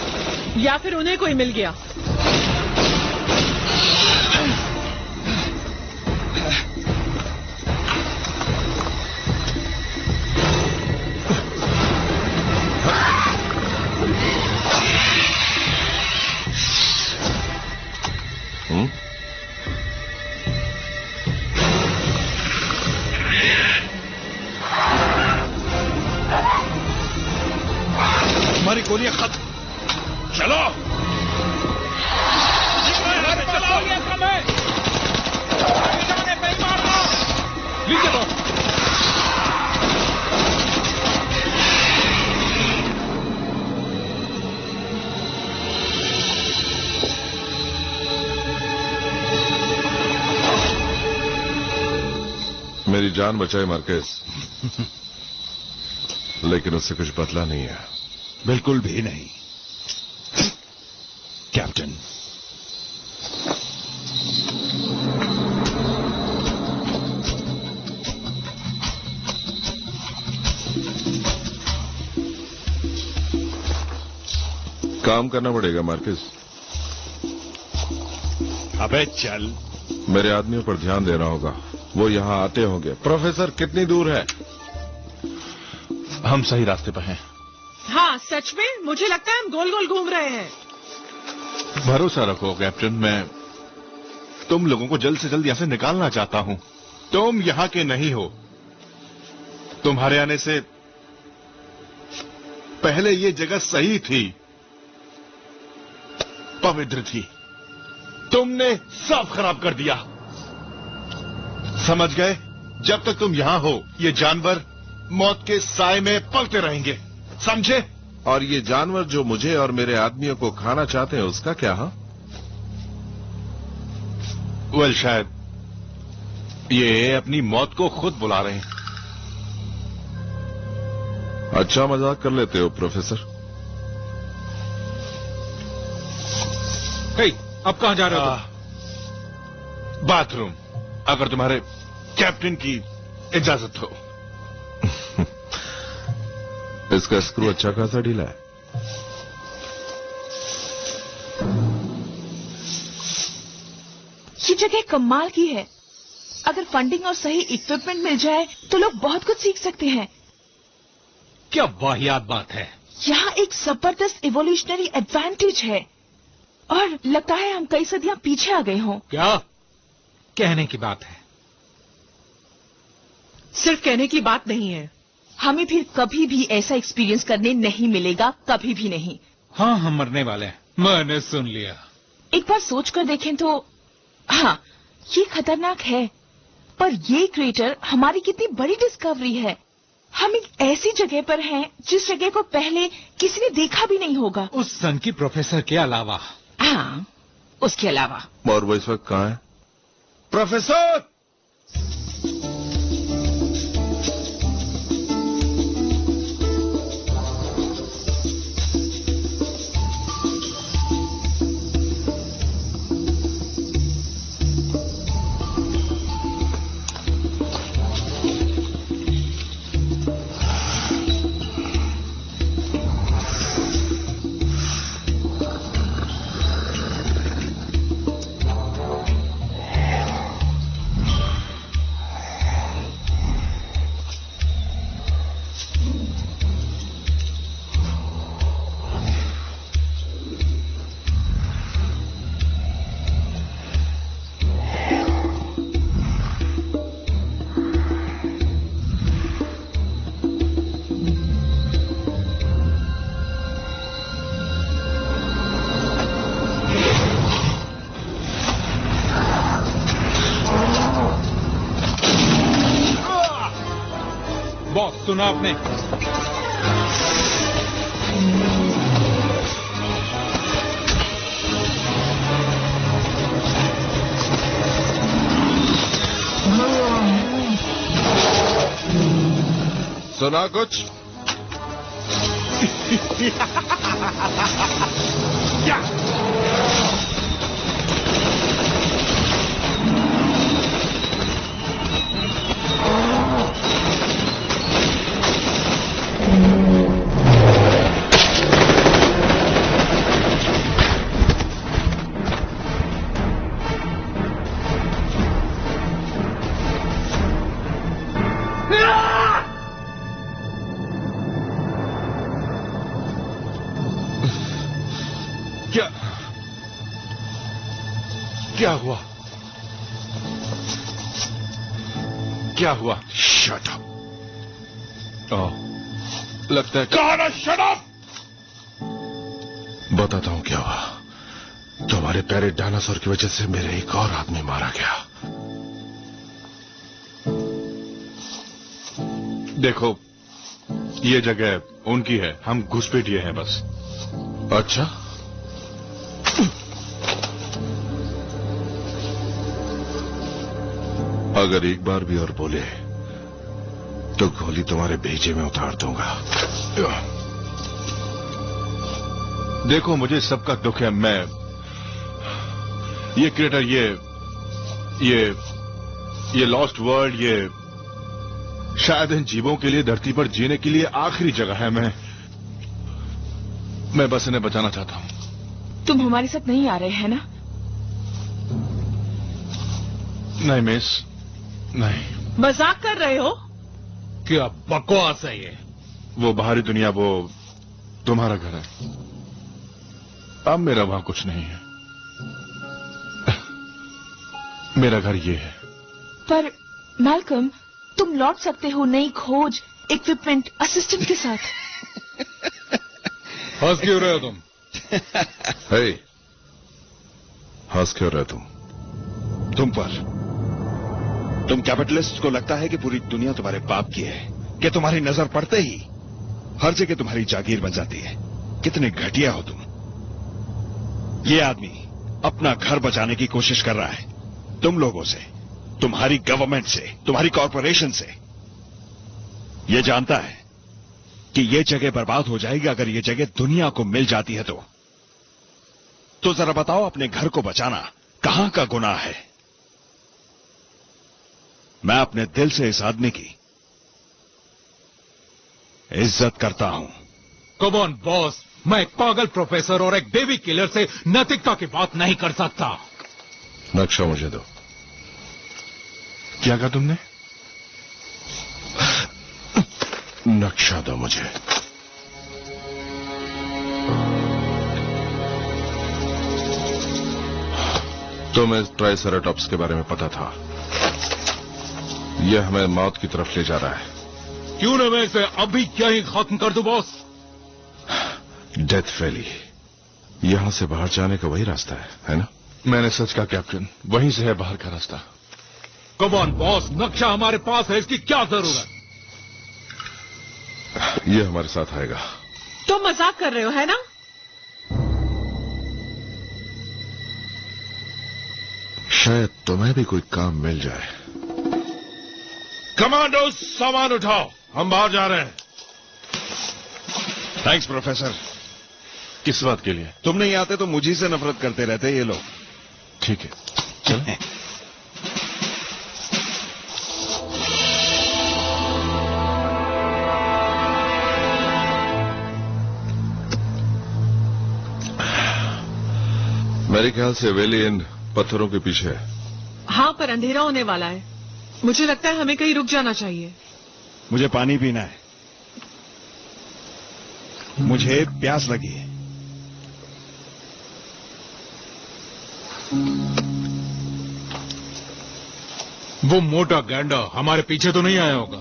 या फिर उन्हें कोई मिल गया। हमारी गोलियां खत्म। चलो मेरी जान बचाई मार्केस, लेकिन उससे कुछ बदला नहीं है। बिल्कुल भी नहीं कैप्टन। काम करना पड़ेगा मार्केस। अबे चल। मेरे आदमियों पर ध्यान देना होगा, वो यहां आते होंगे। प्रोफेसर कितनी दूर है? हम सही रास्ते पर हैं। हाँ सच में, मुझे लगता है हम गोल गोल घूम रहे हैं। भरोसा रखो कैप्टन, मैं तुम लोगों को जल्द से जल्द यहां से निकालना चाहता हूं। तुम यहां के नहीं हो। तुम्हारे आने से पहले ये जगह सही थी, पवित्र थी। तुमने सब खराब कर दिया। समझ गए? जब तक तुम यहां हो, ये जानवर मौत के साए में पलते रहेंगे, समझे? और ये जानवर जो मुझे और मेरे आदमियों को खाना चाहते हैं, उसका क्या? हाँ, वेल, शायद ये अपनी मौत को खुद बुला रहे हैं। अच्छा मजाक कर लेते हो प्रोफेसर। हे, अब कहां जा रहे हो? बाथरूम, अगर तुम्हारे कैप्टन की इजाजत हो। इसका स्क्रू अच्छा खासा ढीला है। ये जगह कमाल की है। अगर फंडिंग और सही इक्विपमेंट मिल जाए तो लोग बहुत कुछ सीख सकते हैं। क्या वाहियात बात है। यहाँ एक जबरदस्त इवोल्यूशनरी एडवांटेज है और लगता है हम कई सदियां पीछे आ गए हों। क्या कहने की बात है? सिर्फ कहने की बात नहीं है। हमें फिर कभी भी ऐसा एक्सपीरियंस करने नहीं मिलेगा, कभी भी नहीं। हाँ, हम मरने वाले हैं। मैंने सुन लिया। एक बार सोच कर देखें तो हाँ, ये खतरनाक है, पर ये क्रेटर हमारी कितनी बड़ी डिस्कवरी है। हम एक ऐसी जगह पर हैं जिस जगह को पहले किसी ने देखा भी नहीं होगा। उस सन की प्रोफेसर के अलावा। हाँ, उसके अलावा। और वो इस वक्त कहाँ है? प्रोफेसर! बॉस, सुना आपने? सुना कुछ? क्या हुआ? क्या हुआ? Shut up. लगता है कहा शट अप। बताता हूं क्या हुआ। तुम्हारे प्यारे डायनासोर की वजह से मेरे एक और आदमी मारा गया। देखो, ये जगह उनकी है, हम घुसपैठिए हैं बस। अच्छा, अगर एक बार भी और बोले तो गोली तुम्हारे भेजे में उतार दूंगा। देखो, मुझे सबका दुख है। मैं ये क्रिएटर, ये लॉस्ट वर्ल्ड, ये शायद इन जीवों के लिए धरती पर जीने के लिए आखिरी जगह है। मैं बस इन्हें बचाना चाहता हूं। तुम हमारे साथ नहीं आ रहे हैं ना? नहीं मिस, नहीं। मजाक कर रहे हो? क्या बकवास है ये? वो बाहरी दुनिया, वो तुम्हारा घर है। अब मेरा वहां कुछ नहीं है। मेरा घर ये है। पर मैल्कम, तुम लौट सकते हो नई खोज, इक्विपमेंट, असिस्टेंट के साथ। हंस क्यों रहे हो तुम? हे, हंस क्यों रहे तुम पर। तुम कैपिटलिस्ट को लगता है कि पूरी दुनिया तुम्हारे बाप की है, कि तुम्हारी नजर पड़ते ही हर जगह तुम्हारी जागीर बन जाती है। कितने घटिया हो तुम। ये आदमी अपना घर बचाने की कोशिश कर रहा है तुम लोगों से, तुम्हारी गवर्नमेंट से, तुम्हारी कॉरपोरेशन से। ये जानता है कि ये जगह बर्बाद हो जाएगी अगर ये जगह दुनिया को मिल जाती है तो जरा बताओ, अपने घर को बचाना कहां का गुनाह है? मैं अपने दिल से इस आदमी की इज्जत करता हूं। कम ऑन बॉस, मैं एक पागल प्रोफेसर और एक बेबी किलर से नैतिकता की बात नहीं कर सकता। नक्शा मुझे दो। क्या कहा तुमने? नक्शा दो मुझे। तुम्हें ट्राइसेराटॉप्स के बारे में पता था। यह हमें मौत की तरफ ले जा रहा है। क्यों न मैं इसे अभी क्या ही खत्म कर दूं बॉस? डेथ वैली, यहां से बाहर जाने का वही रास्ता है ना? मैंने सच कहा कैप्टन, वहीं से है बाहर का रास्ता। कम ऑन बॉस, नक्शा हमारे पास है, इसकी क्या जरूरत? यह हमारे साथ आएगा। तुम मजाक कर रहे हो, है ना? शायद तुम्हें भी कोई काम मिल जाए। कमांडो, सामान उठाओ, हम बाहर जा रहे हैं। Thanks professor. किस बात के लिए? तुम नहीं आते तो मुझी से नफरत करते रहते ये लोग। ठीक है, चलो। मेरे ख्याल से वैली इन पत्थरों के पीछे है। हाँ, पर अंधेरा होने वाला है। मुझे लगता है हमें कहीं रुक जाना चाहिए। मुझे पानी पीना है। मुझे प्यास लगी है। वो मोटा गैंडा हमारे पीछे तो नहीं आया होगा?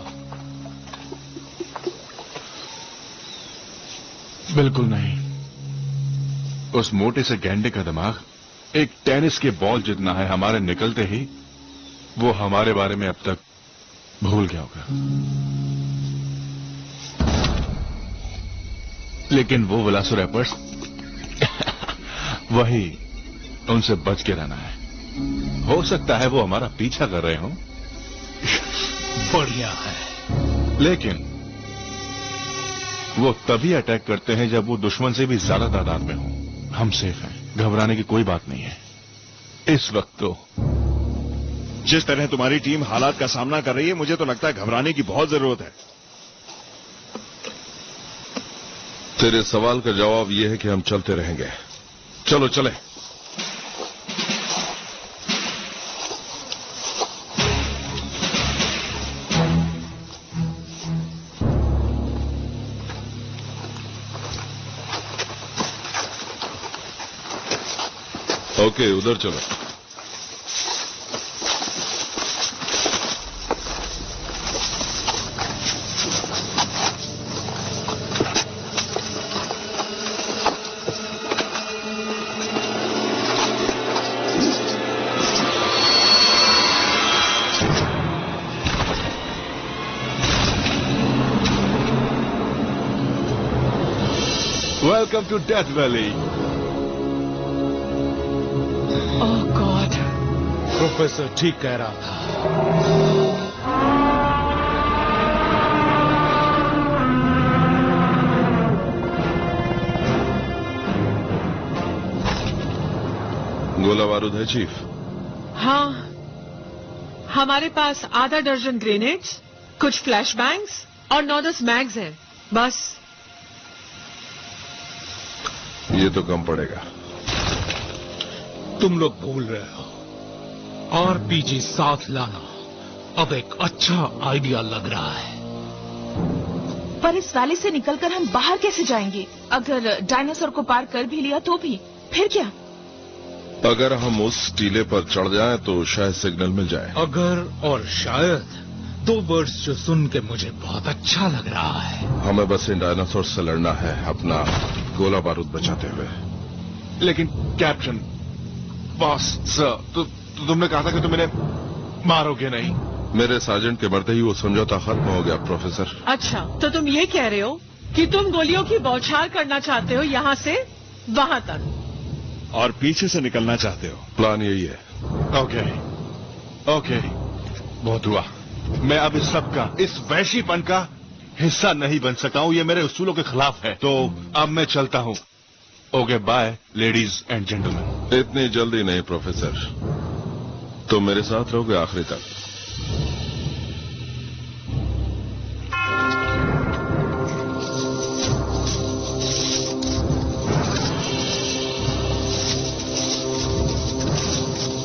बिल्कुल नहीं। उस मोटे से गैंडे का दिमाग एक टेनिस के बॉल जितना है। हमारे निकलते ही वो हमारे बारे में अब तक भूल गया होगा। लेकिन वो वेलोसिरैप्टर्स वही, उनसे बच के रहना है। हो सकता है वो हमारा पीछा कर रहे हों। बढ़िया है। लेकिन वो तभी अटैक करते हैं जब वो दुश्मन से भी ज्यादा तादाद में हो। हम सेफ हैं, घबराने की कोई बात नहीं है इस वक्त। तो जिस तरह तुम्हारी टीम हालात का सामना कर रही है, मुझे तो लगता है घबराने की बहुत जरूरत है। तेरे सवाल का जवाब यह है कि हम चलते रहेंगे। चलो चले। ओके, उधर चलो। Welcome to death valley. Oh God, professor ठीक कह रहा था। बारूद है चीफ? हाँ, हमारे पास आधा दर्जन ग्रेनेड्स, कुछ फ्लैश बैंग्स और 9-10 मैग्स हैं, बस। ये तो कम पड़ेगा। तुम लोग भूल रहे हो, आरपीजी साथ लाना अब एक अच्छा आइडिया लग रहा है। पर इस वैली से निकलकर हम बाहर कैसे जाएंगे? अगर डायनासोर को पार कर भी लिया तो भी फिर क्या? अगर हम उस टीले पर चढ़ जाएं तो शायद सिग्नल मिल जाए। अगर और शायद, दो वर्ड्स जो सुन के मुझे बहुत अच्छा लग रहा है। हमें बस इन डायनासोर से लड़ना है, अपना गोला बारूद बचाते हुए। लेकिन कैप्टन, बॉस सर, तुमने कहा था कि तुम इन्हें मारोगे नहीं। मेरे सार्जेंट के मरते ही वो समझौता खत्म हो गया प्रोफेसर। अच्छा, तो तुम ये कह रहे हो कि तुम गोलियों की बौछार करना चाहते हो यहाँ से वहां तक, और पीछे से निकलना चाहते हो? प्लान यही है। ओके, बहुत हुआ। मैं अब इस सब का, इस वैशीपन का हिस्सा नहीं बन सका हूं। ये मेरे उसूलों के खिलाफ है। तो अब मैं चलता हूं। Okay, bye ladies and gentleman. इतनी जल्दी नहीं प्रोफेसर, तुम मेरे साथ रहोगे आखिरी तक।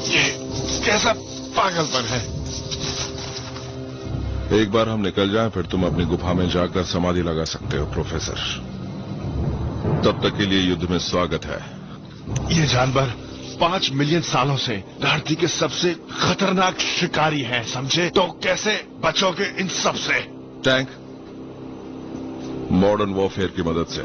ये कैसा पागलपन है? एक बार हम निकल जाएं, फिर तुम अपनी गुफा में जाकर समाधि लगा सकते हो प्रोफेसर। तब तक के लिए युद्ध में स्वागत है। ये जानवर 5 मिलियन सालों से धरती के सबसे खतरनाक शिकारी हैं, समझे? तो कैसे बचोगे इन सब से? टैंक, मॉडर्न वॉरफेयर की मदद से।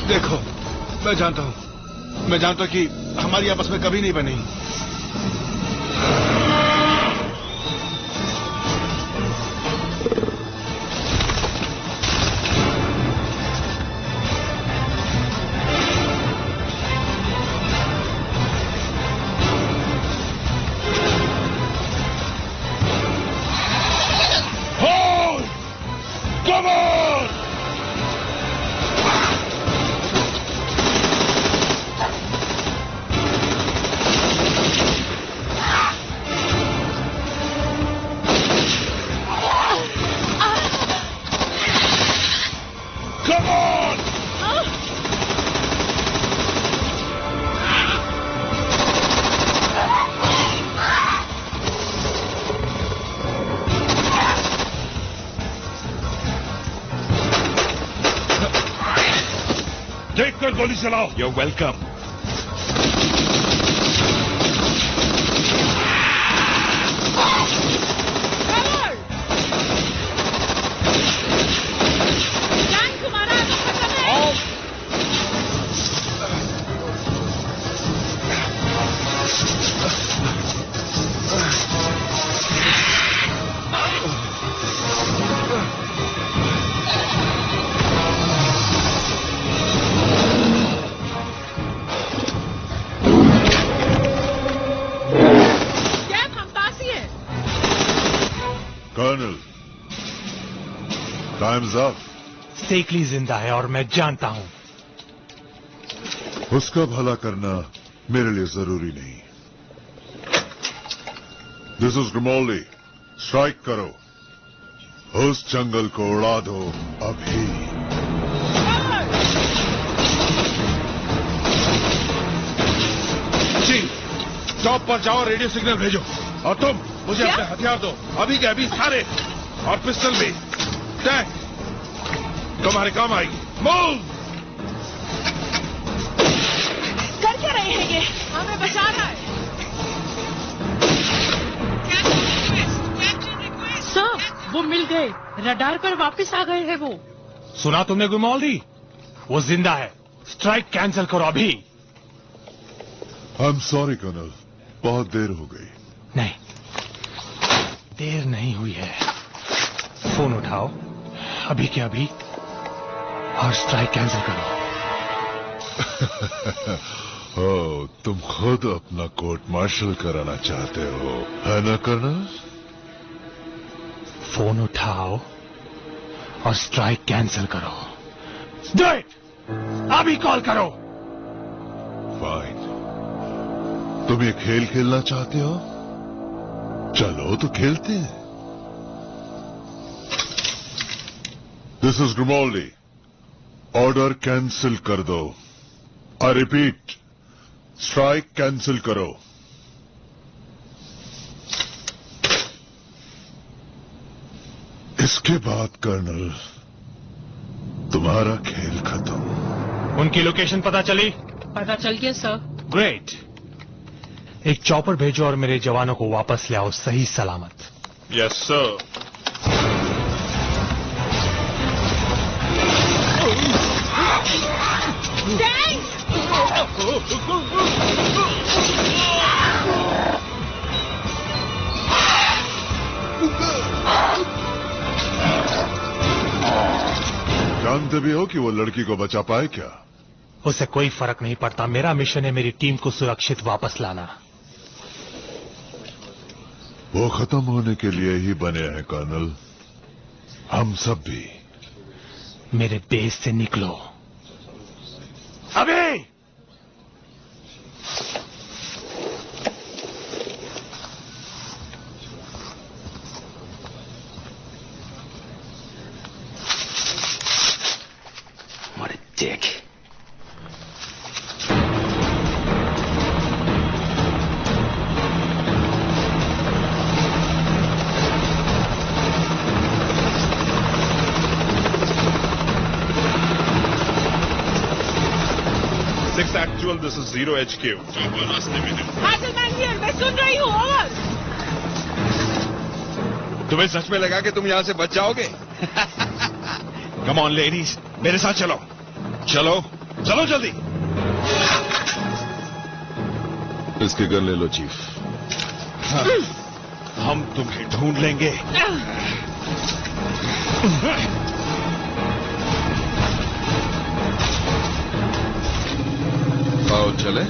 देखो, मैं जानता हूं कि हमारी आपस में कभी नहीं बनी। देखकर गोली चलाओ। You're welcome. Colonel, time's up. Stickley जिंदा है और मैं जानता हूं। उसका भला करना मेरे लिए जरूरी नहीं। दिस इज ग्रिमोल्डी, स्ट्राइक करो, उस जंगल को उड़ा दो अभी। जी, टॉप पर जाओ, रेडियो सिग्नल भेजो। और तुम मुझे अपने हथियार दो, अभी के अभी सारे, और पिस्टल भी। टैंक तुम्हारे काम आएगी। मूव! कर क्या रहे हैं ये? हमें बचाना है। सर, वो मिल गए, रडार पर वापस आ गए हैं वो। सुना तुमने गुमौली? वो जिंदा है, स्ट्राइक कैंसिल करो अभी। आई एम सॉरी कर्नल, बहुत देर हो गई। नहीं, देर नहीं हुई है। फोन उठाओ अभी के अभी और स्ट्राइक कैंसिल करो। ओ, तुम खुद अपना कोर्ट मार्शल कराना चाहते हो, है ना कर्नल? फोन उठाओ और स्ट्राइक कैंसिल करो। डू इट, अभी कॉल करो। फाइन, तुम ये खेल खेलना चाहते हो? चलो तो खेलते हैं। This is Grimaldi, order cancel कर दो। आई रिपीट, स्ट्राइक कैंसिल करो। इसके बाद कर्नल, तुम्हारा खेल खत्म। उनकी लोकेशन पता चली? पता चल गया सर। ग्रेट, एक चॉपर भेजो और मेरे जवानों को वापस ले आओ सही सलामत। Yes sir. जानते भी हो कि वो लड़की को बचा पाए क्या? उसे कोई फर्क नहीं पड़ता। मेरा मिशन है मेरी टीम को सुरक्षित वापस लाना। वो खत्म होने के लिए ही बने हैं कर्नल, हम सब भी। मेरे बेस से निकलो अभी। What a dick. Actual, this is 0 HQ. रास्ते में है। हैजलमैन हियर, मैं सुन रही हूँ। ओवर। तुम्हें सच में लगा कि तुम यहां से बच जाओगे? कम ऑन लेडीज, मेरे साथ चलो चलो चलो जल्दी। इसकी गन ले लो चीफ। हाँ, हम तुम्हें ढूंढ लेंगे। आओ चले।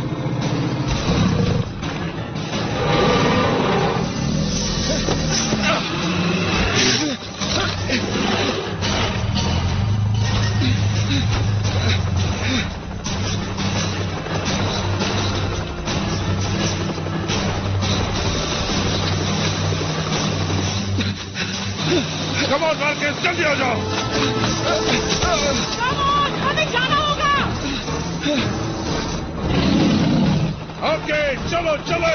कम ऑन मार्केस, जल्दी आ जाओ। कम ऑन, हमें जाना होगा। ओके, चलो चलो।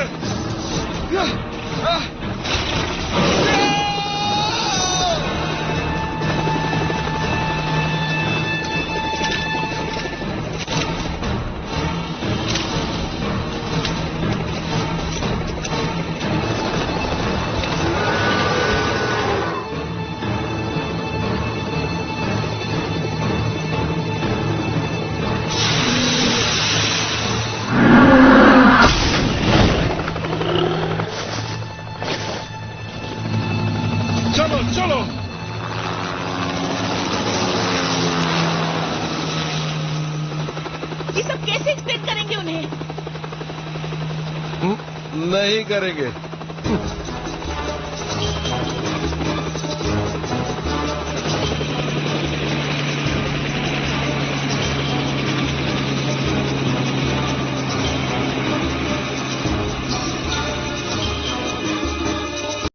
चलो चलो। ये सब कैसे एक्सप्लेन करेंगे उन्हें? नहीं करेंगे।